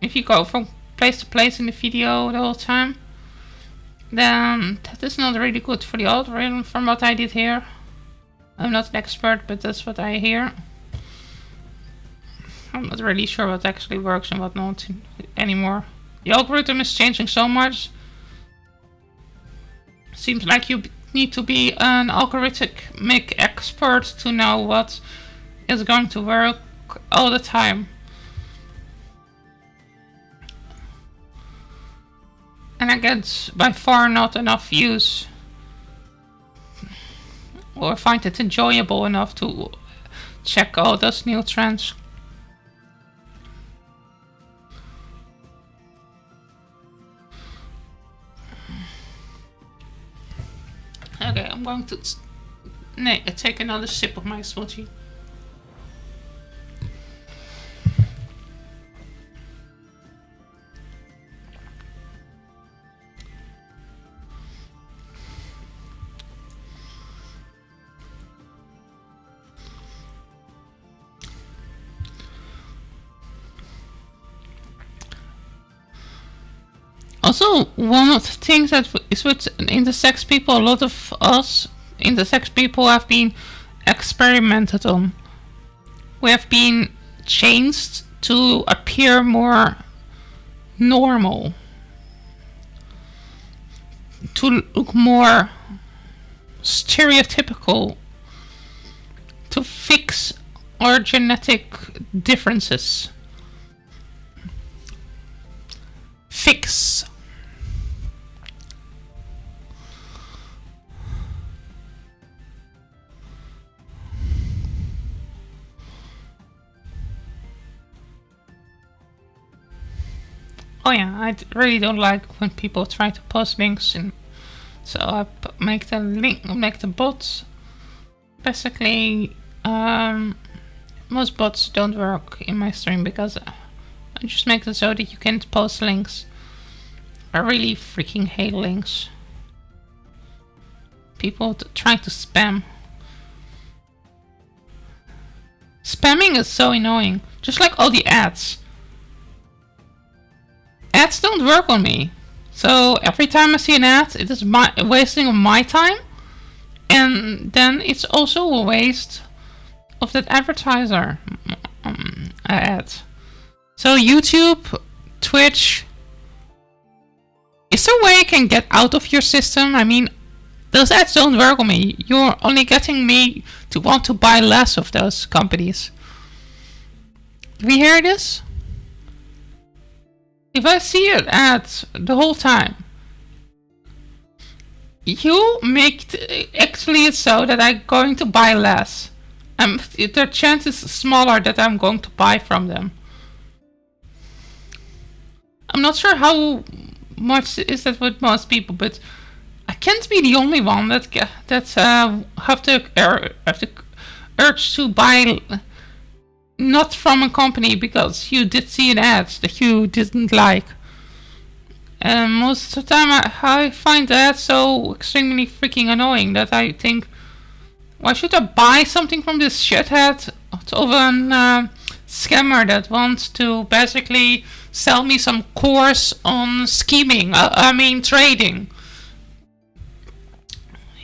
if you go from place to place in the video the whole time, then that is not really good for the algorithm. From what I did here, I'm not an expert, but that's what I hear. I'm not really sure what actually works and what not anymore. The algorithm is changing so much. Seems like you need to be an algorithmic expert to know what is going to work all the time. And I get by far not enough views, or find it enjoyable enough to check all those new trends. Okay, I'm going to take another sip of my smoothie. Also, one of the things that is with intersex people, a lot of us intersex people have been experimented on. We have been changed to appear more normal, to look more stereotypical, to fix our genetic differences. Fix. Oh yeah, I really don't like when people try to post links in, so I make the bots. Basically, most bots don't work in my stream because I just make it so that you can't post links. I really freaking hate links. People try to spam. Spamming is so annoying, just like all the ads. Ads don't work on me. So every time I see an ad, it is wasting of my time. And then it's also a waste of that advertiser ad. So YouTube, Twitch, is there a way I can get out of your system? I mean, those ads don't work on me. You're only getting me to want to buy less of those companies. Do we hear this? If I see an ad the whole time, you make actually it so that I'm going to buy less. The chance is smaller that I'm going to buy from them. I'm not sure how much is that with most people, but I can't be the only one that have the urge to buy not from a company because you did see an ad that you didn't like. And most of the time I find that so extremely freaking annoying that I think, why should I buy something from this shithead of a scammer that wants to basically sell me some course on scheming, I mean trading.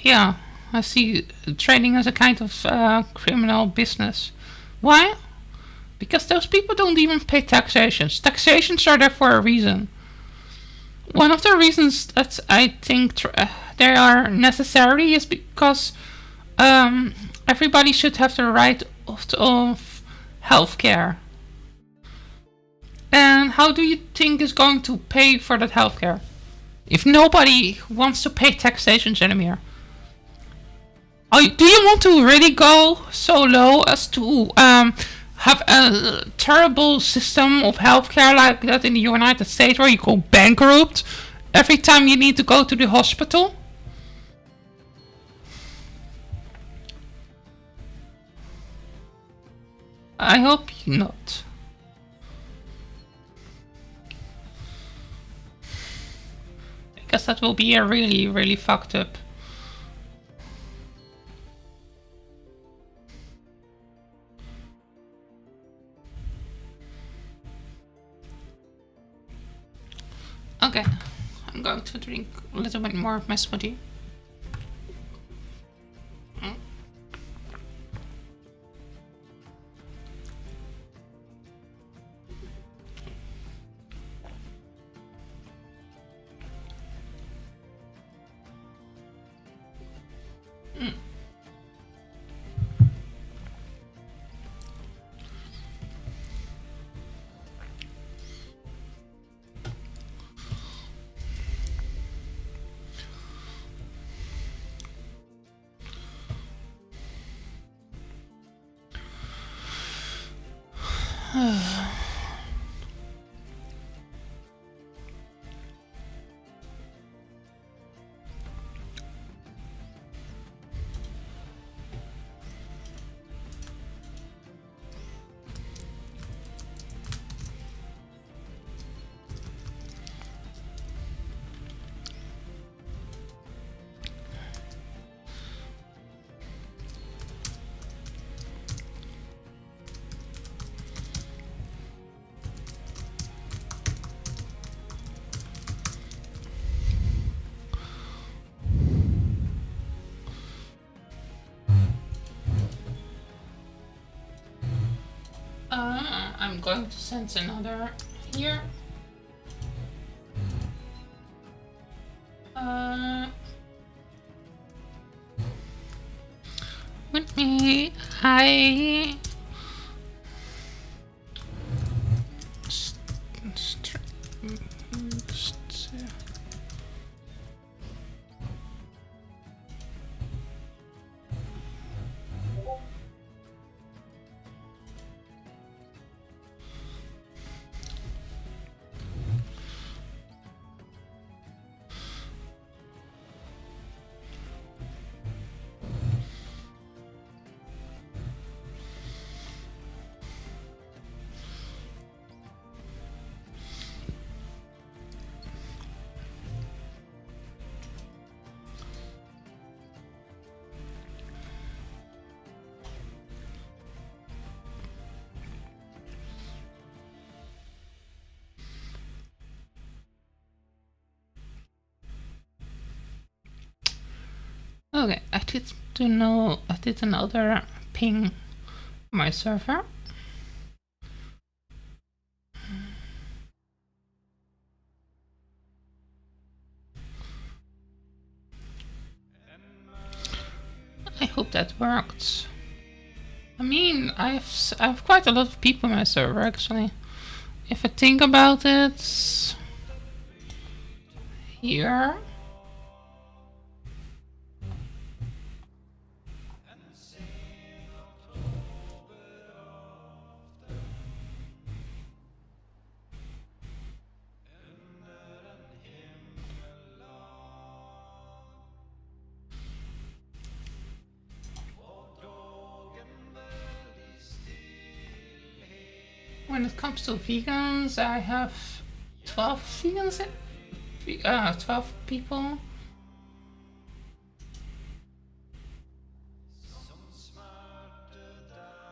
Yeah, I see trading as a kind of criminal business. Why? Because those people don't even pay taxations. Taxations are there for a reason. One of the reasons that I think they are necessary is because everybody should have the right of health care. And how do you think is going to pay for that healthcare? If nobody wants to pay taxations anymore. Do you want to really go so low as to have a terrible system of healthcare like that in the United States where you go bankrupt every time you need to go to the hospital? I hope not. Because that will be a really, really fucked up. Okay, I'm going to drink a little bit more of my smoothie. I'm going to send another here. With me, okay, I did another ping my server. I hope that worked. I mean, I have quite a lot of people in my server actually. If I think about it, here. When it comes to vegans, I have 12 vegans, 12 people.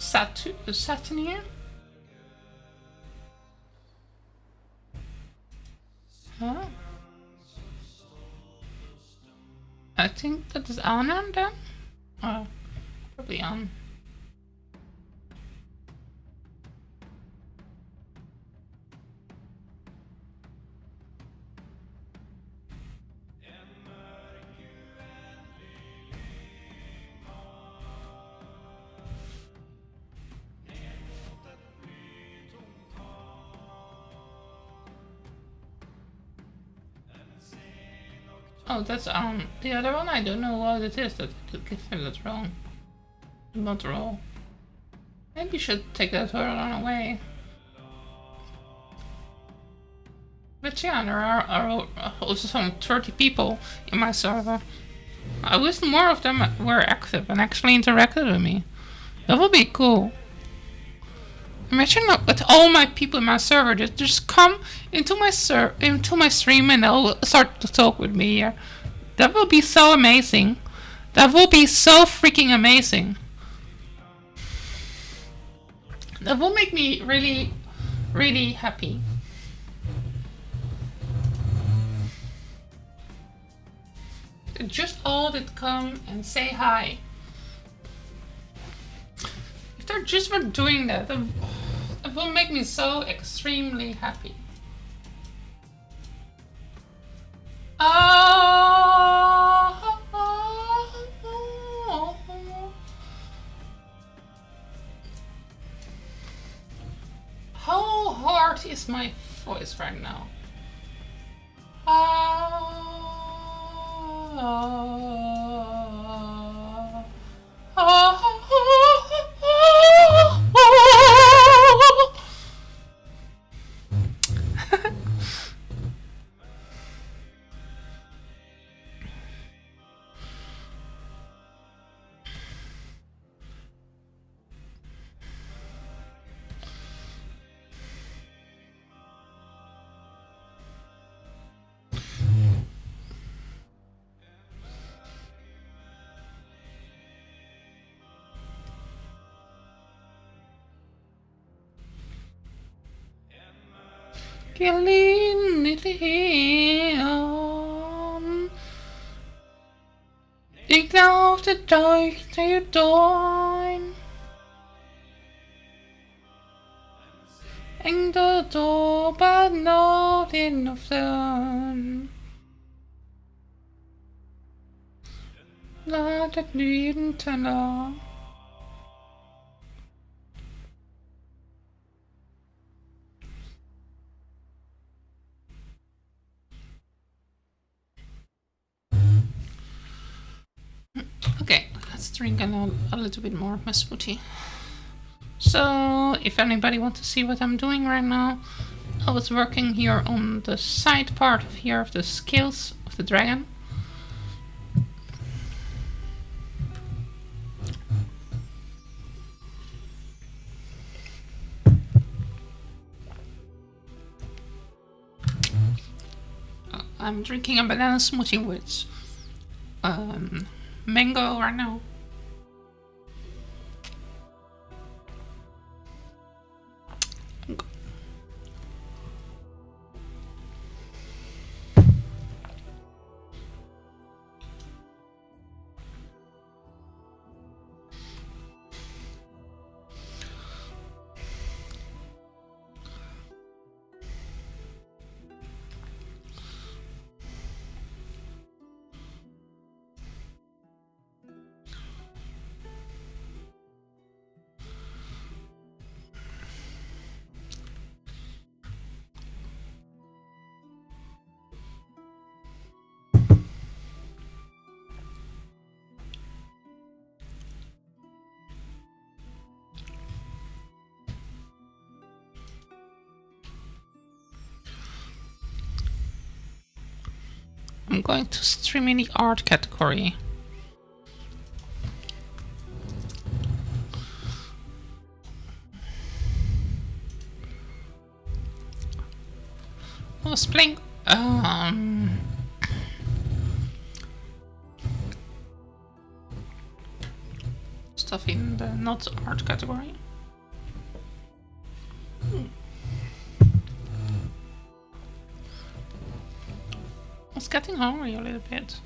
Saturn here? Huh? I think that is on then. Probably on. Oh, that's on. The other one, I don't know what it is. That's wrong. Not roll. Maybe you should take that one away. But yeah, there are also some 30 people in my server. I wish more of them were active and actually interacted with me. That would be cool. Imagine with all my people in my server just come into my stream and they'll start to talk with me here. That will be so amazing. That will be so freaking amazing. That will make me really, really happy. They just all did come and say hi. If they're just for doing that, it will make me so extremely happy. How hard is my voice right now? Killing it on. Ik geloof de dag dat je doorn. En de doorbaat nooit in of zon. Laat het niet te lang. Okay, let's drink a little bit more of my smoothie. So, if anybody wants to see what I'm doing right now, I was working here on the side part of here of the scales of the dragon. I'm drinking a banana smoothie with mango right now. I'm going to stream in the art category. I was playing stuff in the not art category. I was getting hungry a little bit.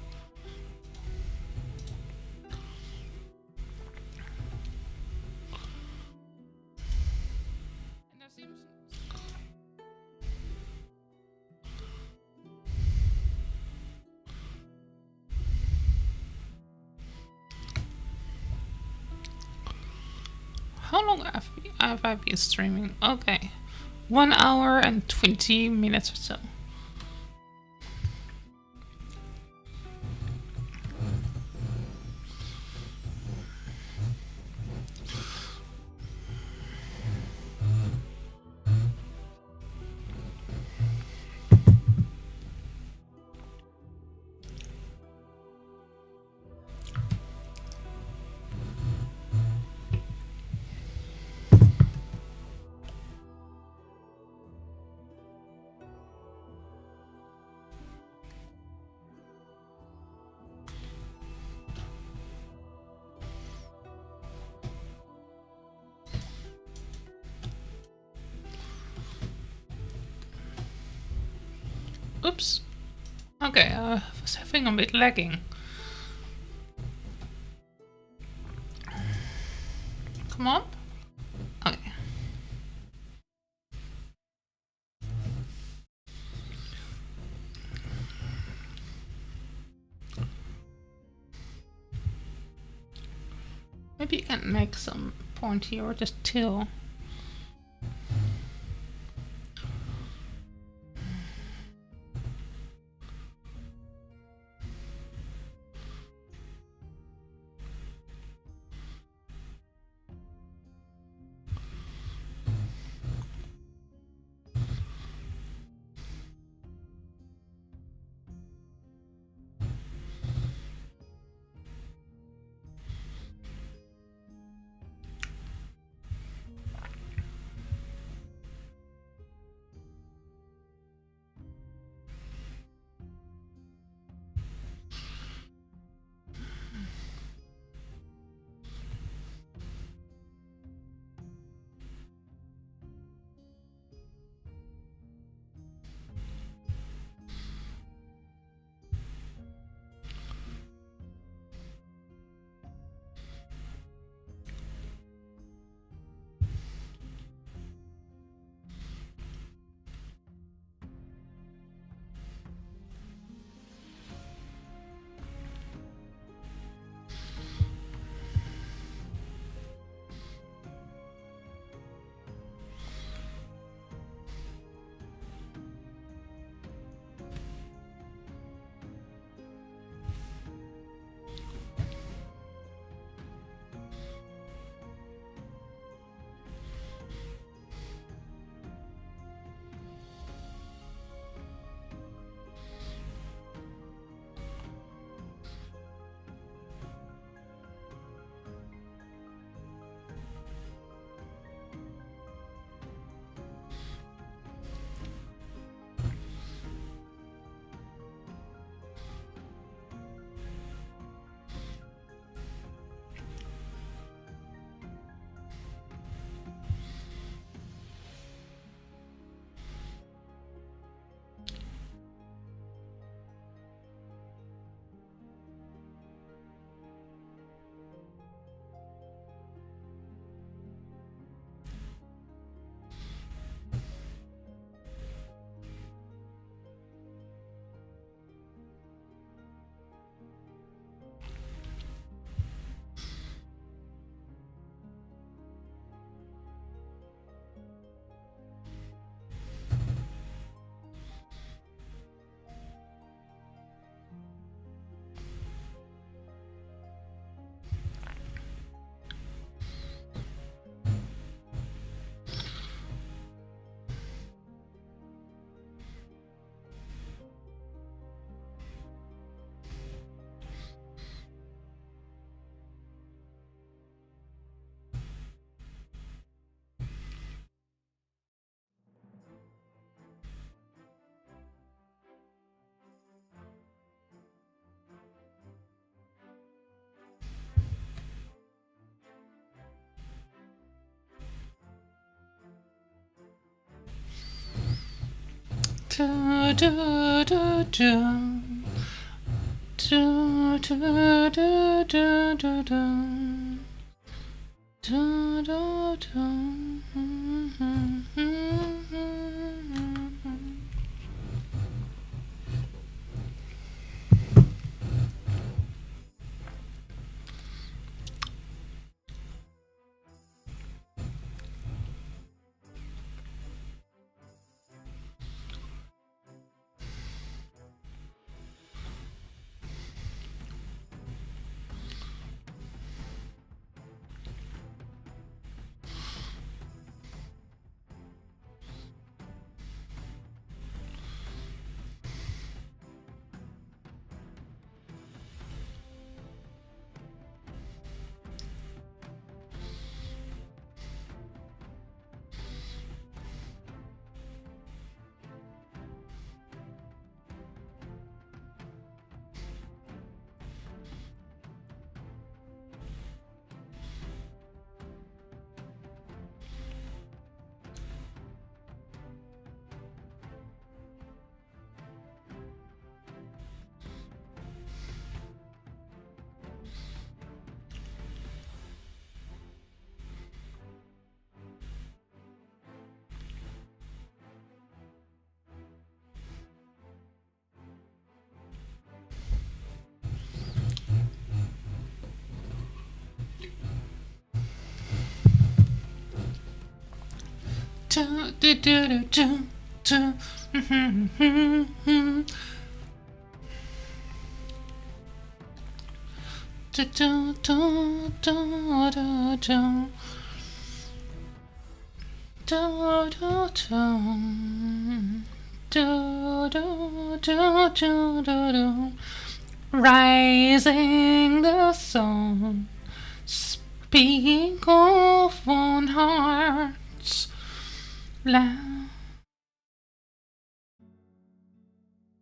How long have I been streaming? Okay. 1 hour and 20 minutes or so. Oops. Okay, I was having a bit lagging. Come on. Okay. Maybe you can make some point here or just till. Da, da, da, da. Da, da, da, da, da, da. Da, da, da. do do do do do. Do do do do do do. Do do do. Do do do do do do. Rising the sun, speaking of one heart's loud.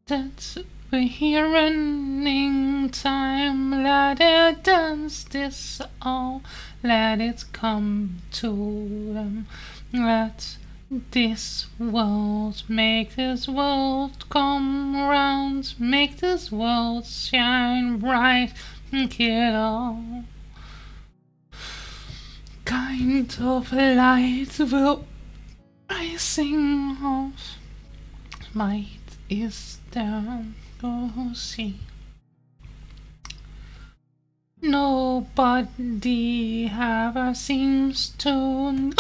That's we're running time. Let it dance this all. Let it come to them. Let this world, make this world come round, make this world shine bright and kill all kind of light will rising of might is down to see. Nobody ever seems to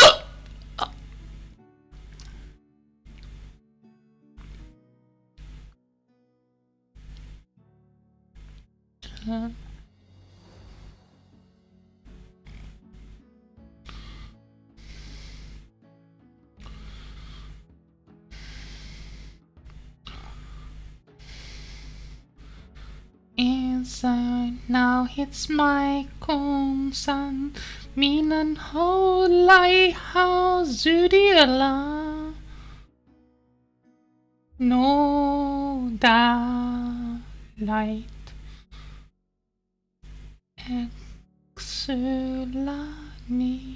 inside now it's my concern. Minen hålla house udiala. No da light. Exulani.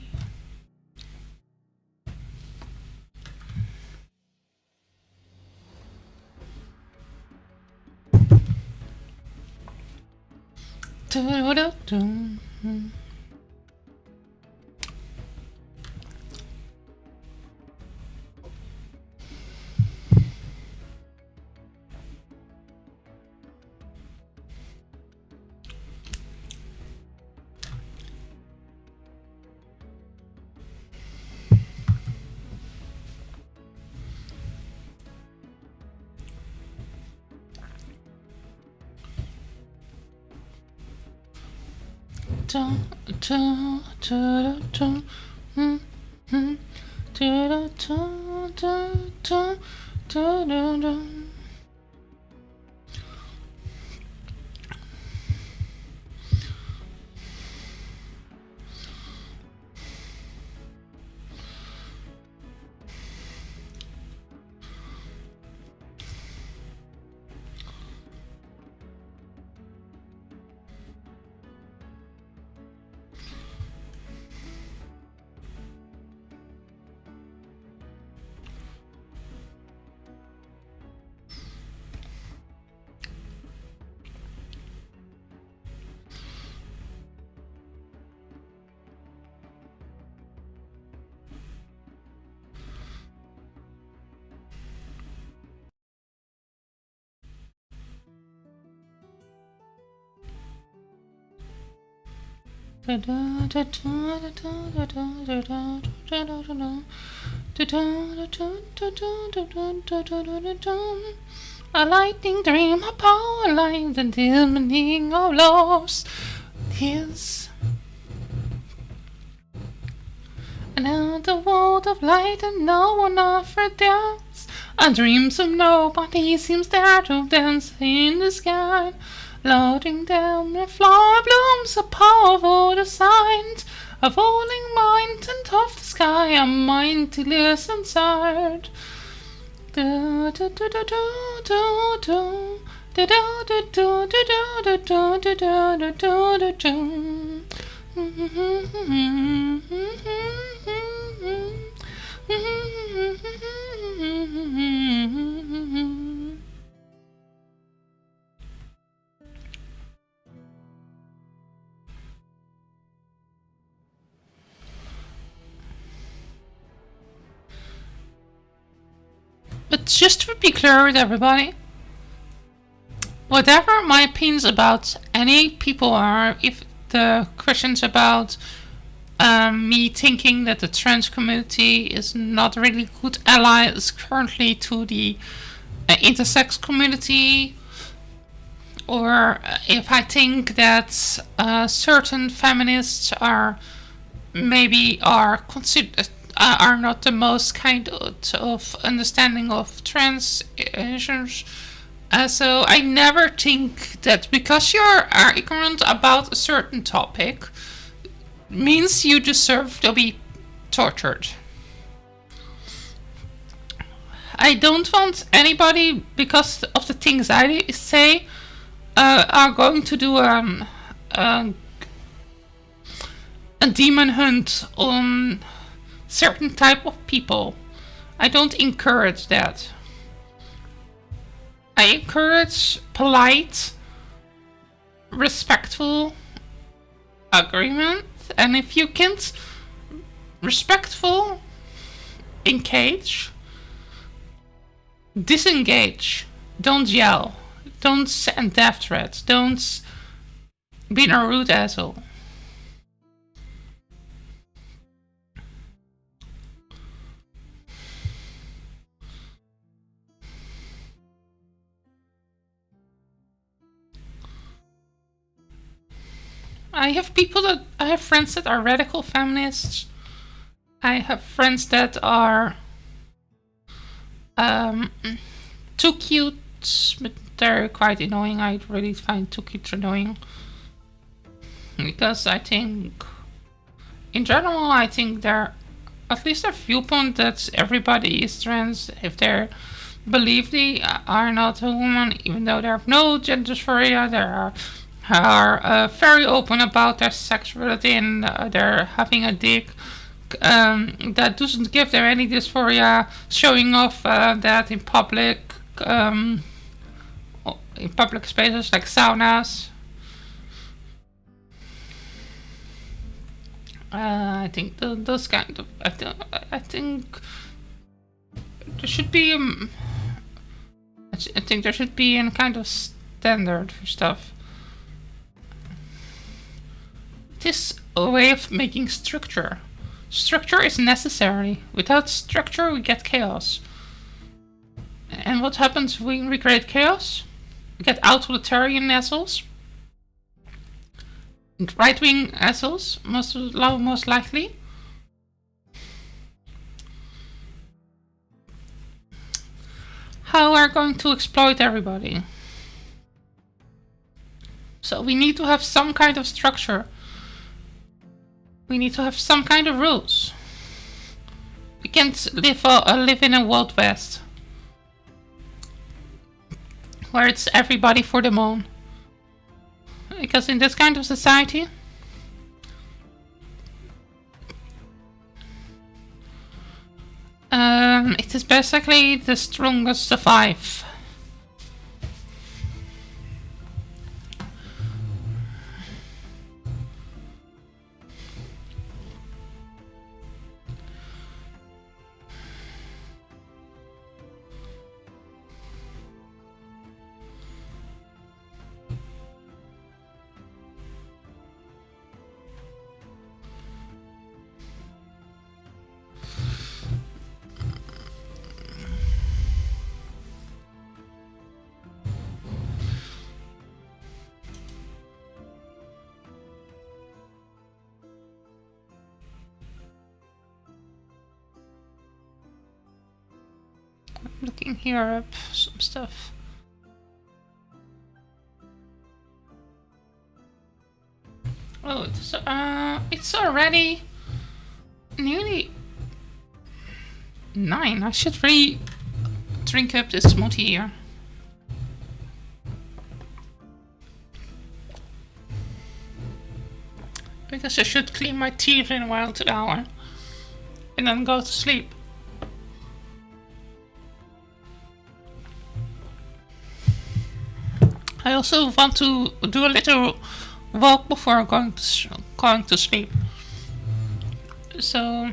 A lightning dream, a power line, the deepening of loss. His another world of light, and no one offered dance. And dreams of nobody seems there to dance in the sky. Loading down the flower blooms, a powerful signs, a falling mind and of the sky, a mindless inside. Do do do do do do do do do do do do do do do do do. But just to be clear with everybody, whatever my opinions about any people are, if the questions about me thinking that the trans community is not really good allies currently to the intersex community, or if I think that certain feminists are not the most kind of understanding of trans issues. So I never think that because you're ignorant about a certain topic means you deserve to be tortured. I don't want anybody, because of the things I say, are going to do a demon hunt on certain type of people. I don't encourage that. I encourage polite, respectful agreement, and if you can't respectful engage, disengage. Don't yell. Don't send death threats. Don't be a rude asshole. I have friends that are radical feminists. I have friends that are too cute, but they're quite annoying. I really find too cute annoying. Because I think, in general, I think they're, at least a viewpoint that everybody is trans if they believe they are not a woman, even though they have no gender dysphoria. They are very open about their sexuality, and they're having a dick that doesn't give them any dysphoria, showing off that in public spaces like saunas. I think those kind of. I think there should be. I think there should be a kind of standard for stuff. It is a way of making structure. Structure is necessary. Without structure, we get chaos. And what happens when we create chaos? We get authoritarian assholes. Right-wing assholes, most likely. How are going to exploit everybody? So we need to have some kind of structure. We need to have some kind of rules. We can't live in a Wild West where it's everybody for them own. Because in this kind of society, it is basically the strongest survive. Looking here up some stuff. Oh, it's already nearly 9. I should really drink up this smoothie here. Because I should clean my teeth in a while to the hour and then go to sleep. I also want to do a little walk before going to sleep. So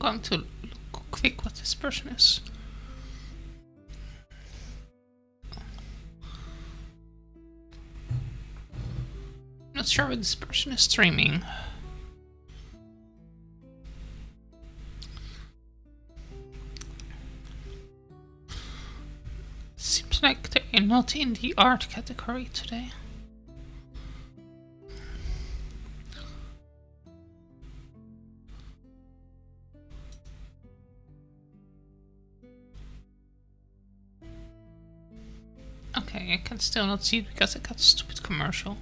going to look quick what this person is. Not sure what this person is streaming. Seems like they're not in the art category today. Okay, I can still not see it because I got a stupid commercial.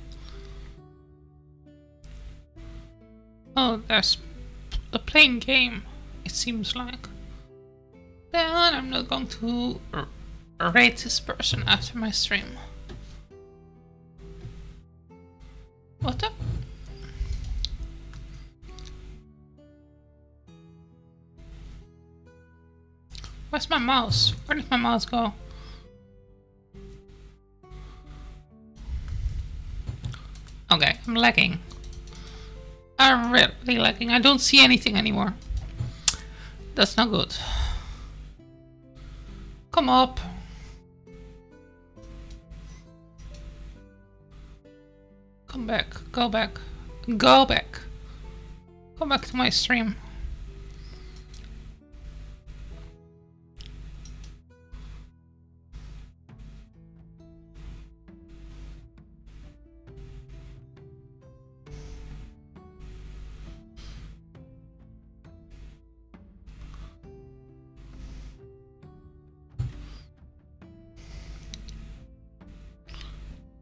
Oh, there's a playing game, it seems like. Then I'm not going to rate this person after my stream. What the? Where's my mouse? Where did my mouse go? Okay, I'm lagging. I'm really lagging. I don't see anything anymore. That's not good. Come up. Come back. Go back. Go back. Come back to my stream.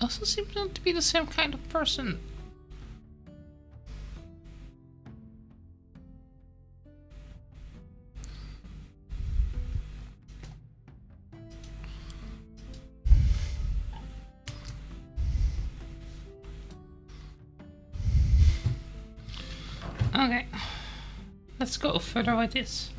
Also seems not to be the same kind of person. Okay, let's go further with this.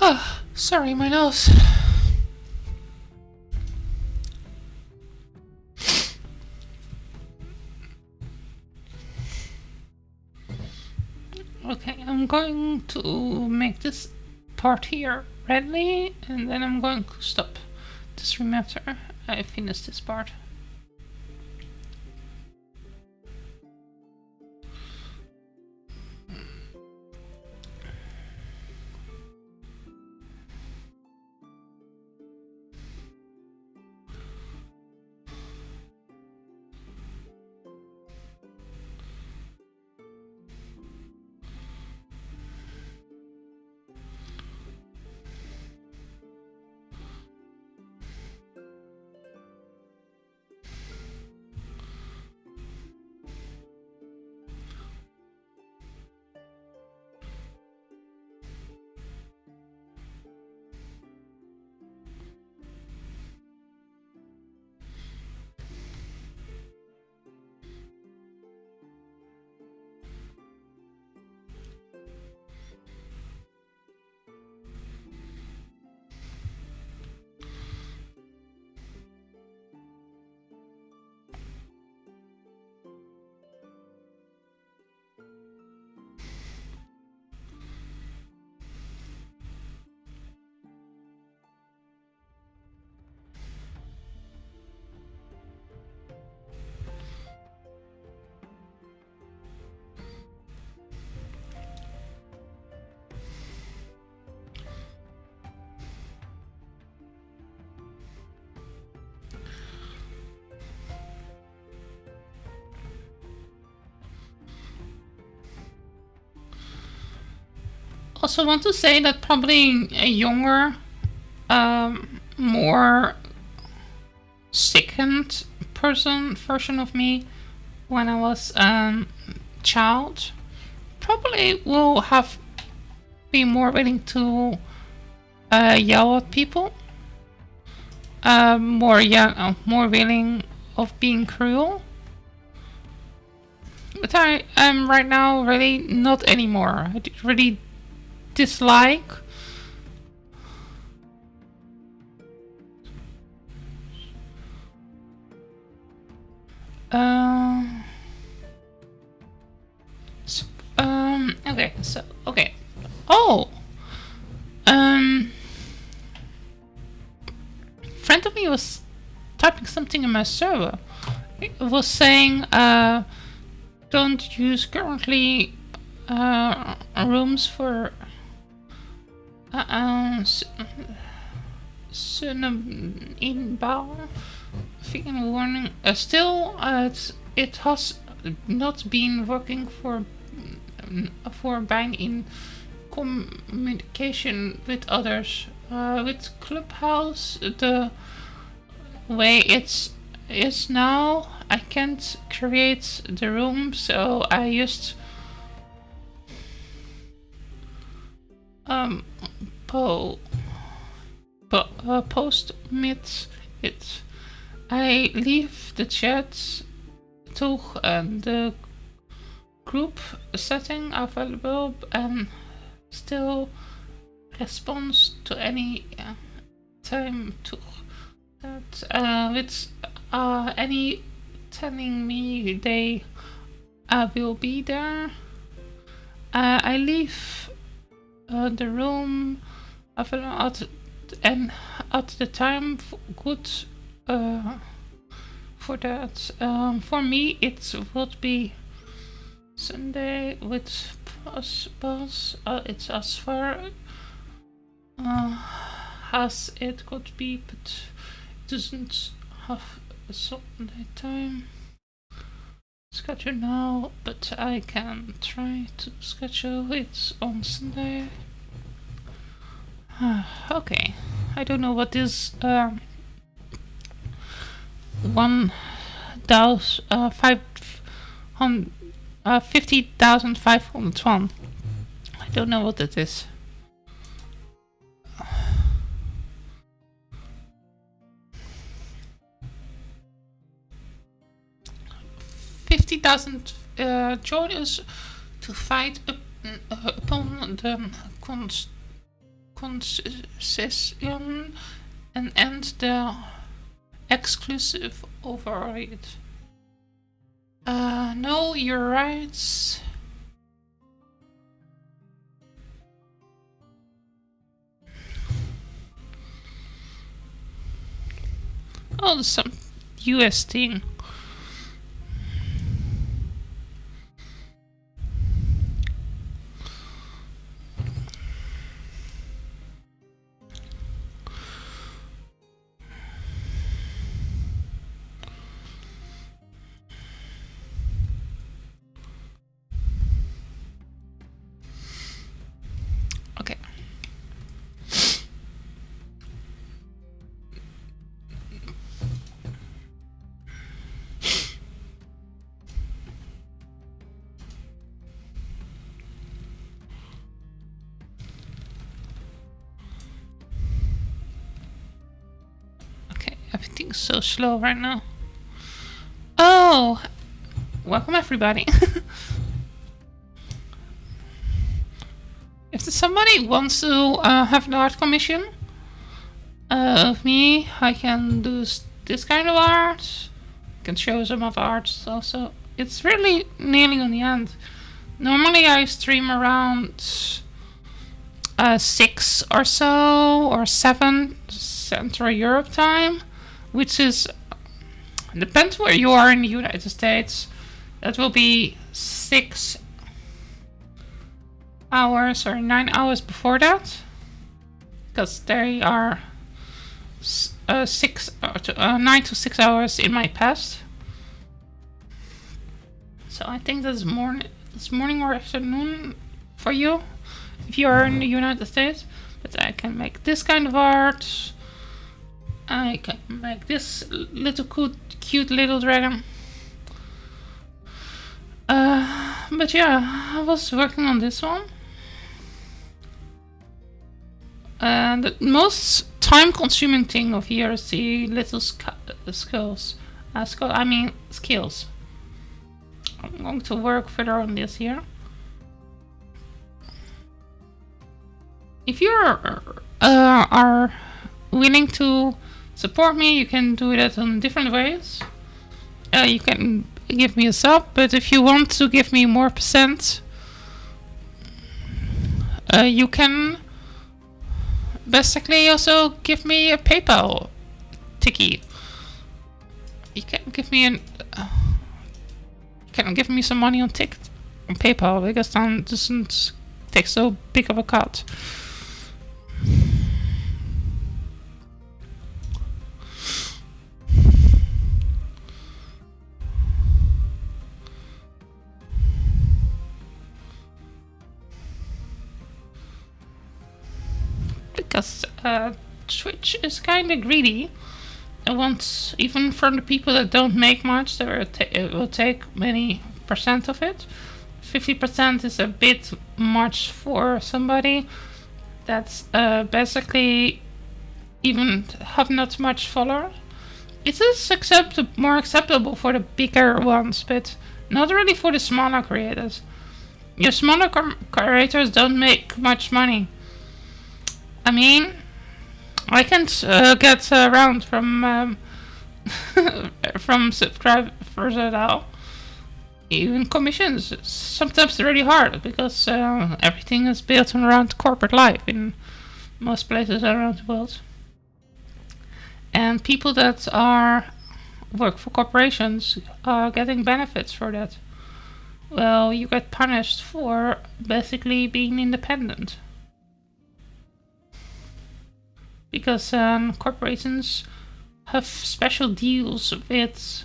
Oh, sorry, my nose. Okay, I'm going to make this part here ready, and then I'm going to stop the stream after I finish this part. also want to say that probably a younger, more sickened version of me when I was a child probably will have been more willing to yell at people, more willing of being cruel. But I am right now really not anymore. I really dislike okay. Oh! Friend of me was typing something in my server. It was saying, don't use currently rooms for inbouw. Vegan warning. Still, it has not been working for buying in communication with others. With Clubhouse, the way it is now, I can't create the room, so I used post it. I leave the chat to the group setting available and still responds to any time to that with any telling me they will be there. I leave the room at the time good for that. For me, it would be Sunday with bus. It's as far as it could be, but it doesn't have a Sunday time schedule now. But I can try to schedule it on Sunday. Okay, I don't know what is 50,501. I don't know what that is. $50,000 join us to fight upon the concession and end the exclusive override. Know your rights. Oh, there's some US thing. Everything's so slow right now. Oh, welcome everybody. If somebody wants to have an art commission of me, I can do this kind of art. I can show some of art also. It's really nearly on the end. Normally I stream around 6 or so, or 7 Central Europe time, which is, depends where you are in the United States, that will be 6 hours or 9 hours before that, because they are 9 to 6 hours in my past. So I think that's morning or afternoon for you. if you are in the United States. But I can make this kind of art. I can make this little cute little dragon. But yeah, I was working on this one. And the most time-consuming thing of here is the little skills. Skills. I'm going to work further on this here. If you are willing to support me, you can do that in different ways. You can give me a sub, but if you want to give me more percent, you can basically also give me a PayPal ticket. You can give me some money on PayPal, because that doesn't take so big of a cut. Because Twitch is kind of greedy. It wants, even from the people that don't make much, it will take many percent of it. 50% is a bit much for somebody that's basically even have not much followers. It is more acceptable for the bigger ones, but not really for the smaller creators. Your smaller creators don't make much money. I mean, I can't get around from subscribers at all. Even commissions, sometimes really hard, because everything is built around corporate life in most places around the world. And people that work for corporations are getting benefits for that. Well, you get punished for basically being independent. Because corporations have special deals with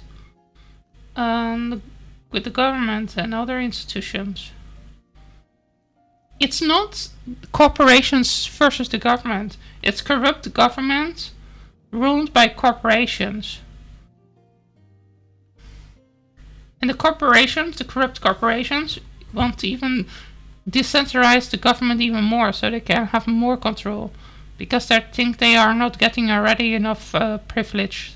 the government and other institutions. It's not corporations versus the government. It's corrupt government ruled by corporations. And the corrupt corporations, want to even decentralize the government even more, so they can have more control. Because they think they are not getting already enough privilege.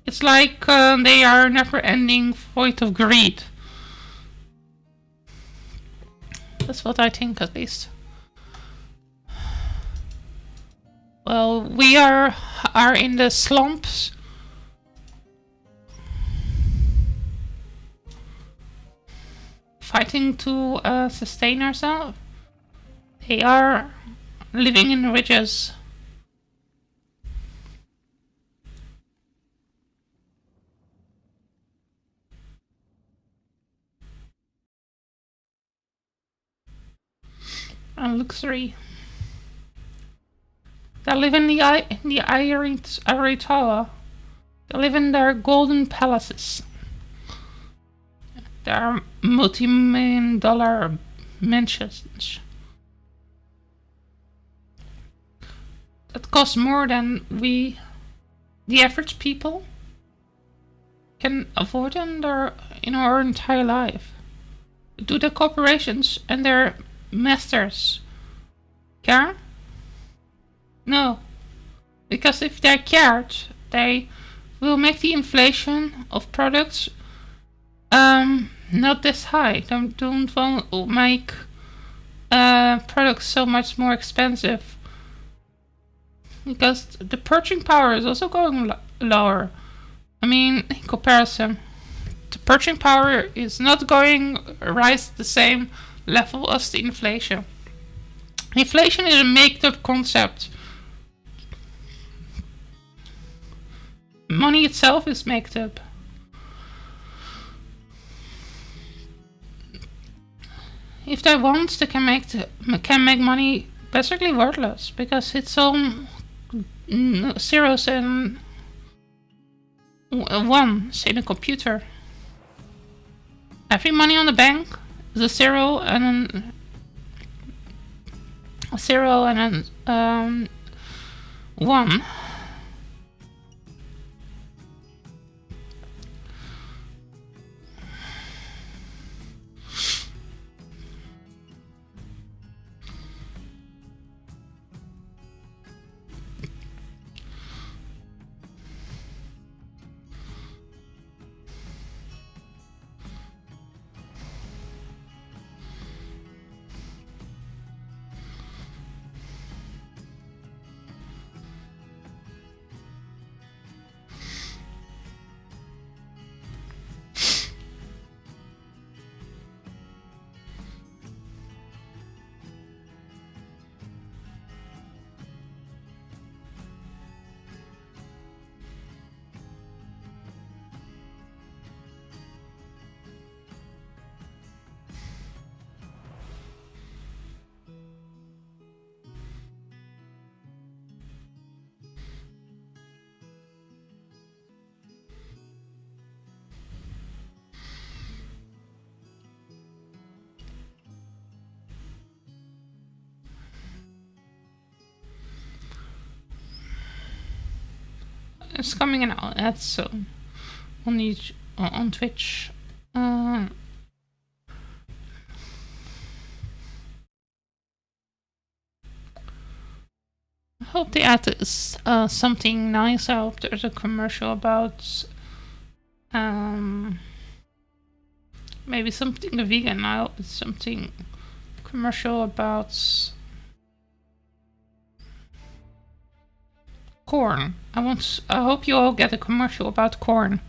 It's like they are a never-ending void of greed. That's what I think, at least. Well, we are in the slumps. Fighting to sustain ourselves. They are living in ridges. And luxury. They live in the ivory tower. They live in their golden palaces. They are multi-million-dollar mansions. That costs more than the average people, can afford in our entire life. Do the corporations and their masters care? No. Because if they cared, they will make the inflation of products not this high. Don't want to make products so much more expensive. Because the purchasing power is also going lower. I mean, in comparison, the purchasing power is not going rise the same level as the inflation. Inflation is a made-up concept. Money itself is made up. If they want, they can make money basically worthless, because it's all zeros and ones in a computer. Every money on the bank the 0 and then 1. It's coming in ads soon on Twitch. I hope the ad is something nice. I hope there's a commercial about maybe something vegan. I hope it's something commercial about corn. I hope you all get a commercial about corn.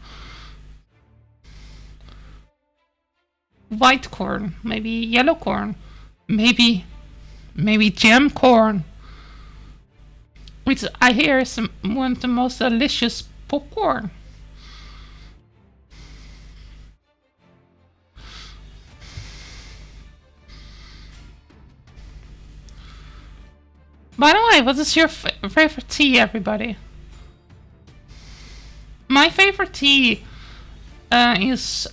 White corn, maybe yellow corn, maybe jam corn, which I hear is one of the most delicious popcorn. By the way, what is your favorite tea, everybody? My favorite tea is,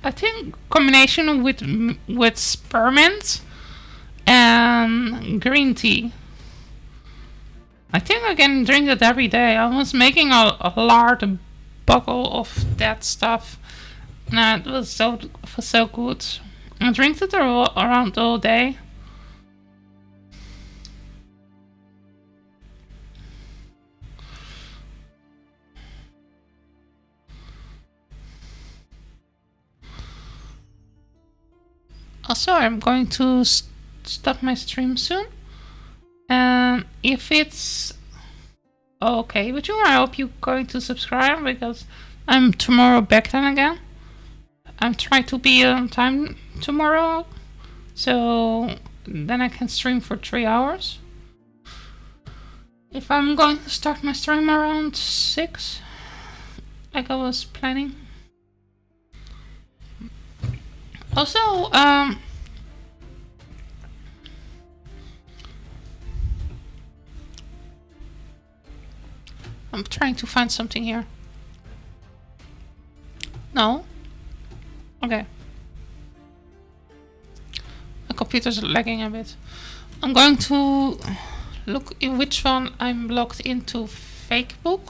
I think, combination with spearmint and green tea. I think I can drink it every day. I was making a large bottle of that stuff, and it was so good. I drink it around all day. Also, I'm going to stop my stream soon. And if it's okay with you, I hope you're going to subscribe, because I'm tomorrow back then again. I'm trying to be on time tomorrow, so then I can stream for 3 hours. If I'm going to start my stream around 6, like I was planning. Also, I'm trying to find something here. No? Okay. My computer's lagging a bit. I'm going to look in which one I'm logged into Facebook.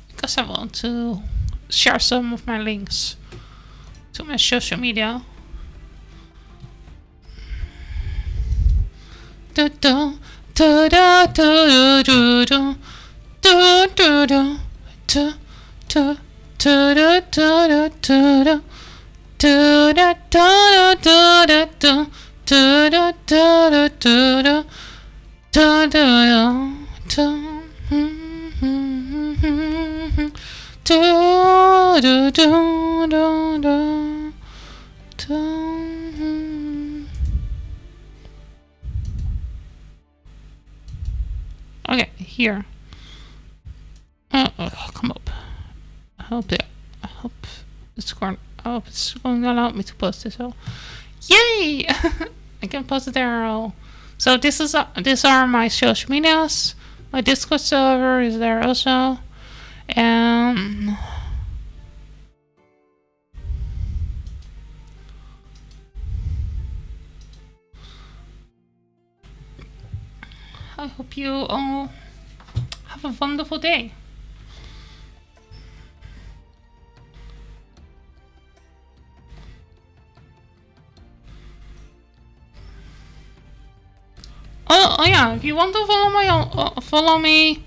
Because I want to share some of my links to my social media. Okay, here. Come up. I hope it's going to allow me to post it. So, yay! I can post it there. So these are my social medias. My Discord server is there also. And I hope you all have a wonderful day. Oh yeah, if you want to follow me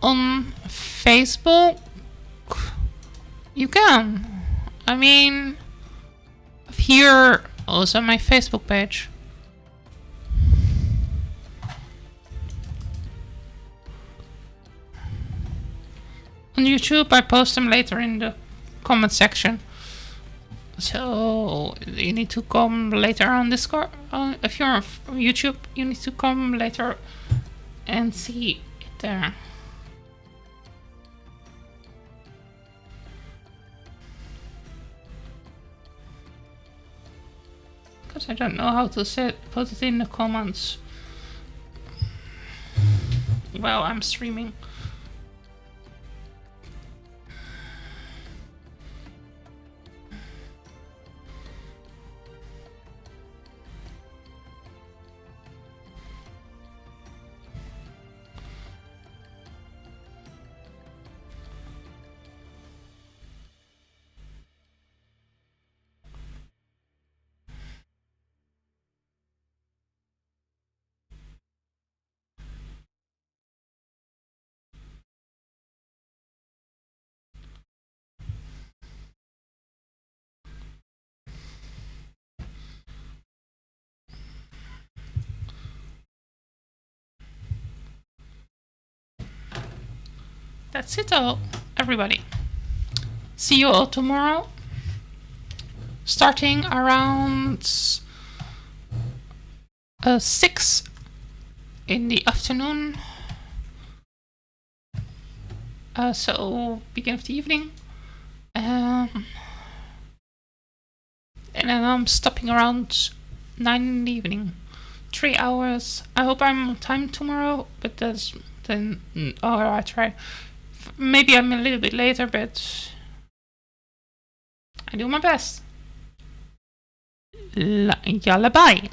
on Facebook, you can. I mean, here also my Facebook page. On YouTube, I post them later in the comment section. So you need to come later on Discord. If you're on YouTube, you need to come later and see it there. Because I don't know how to put it in the comments. Well, I'm streaming. That's it all, everybody. See you all tomorrow. Starting around 6 in the afternoon. So beginning of the evening. And then I'm stopping around 9 in the evening. 3 hours. I hope I'm on time tomorrow, but then I try. Maybe I'm a little bit later, but I do my best. Yalla bye.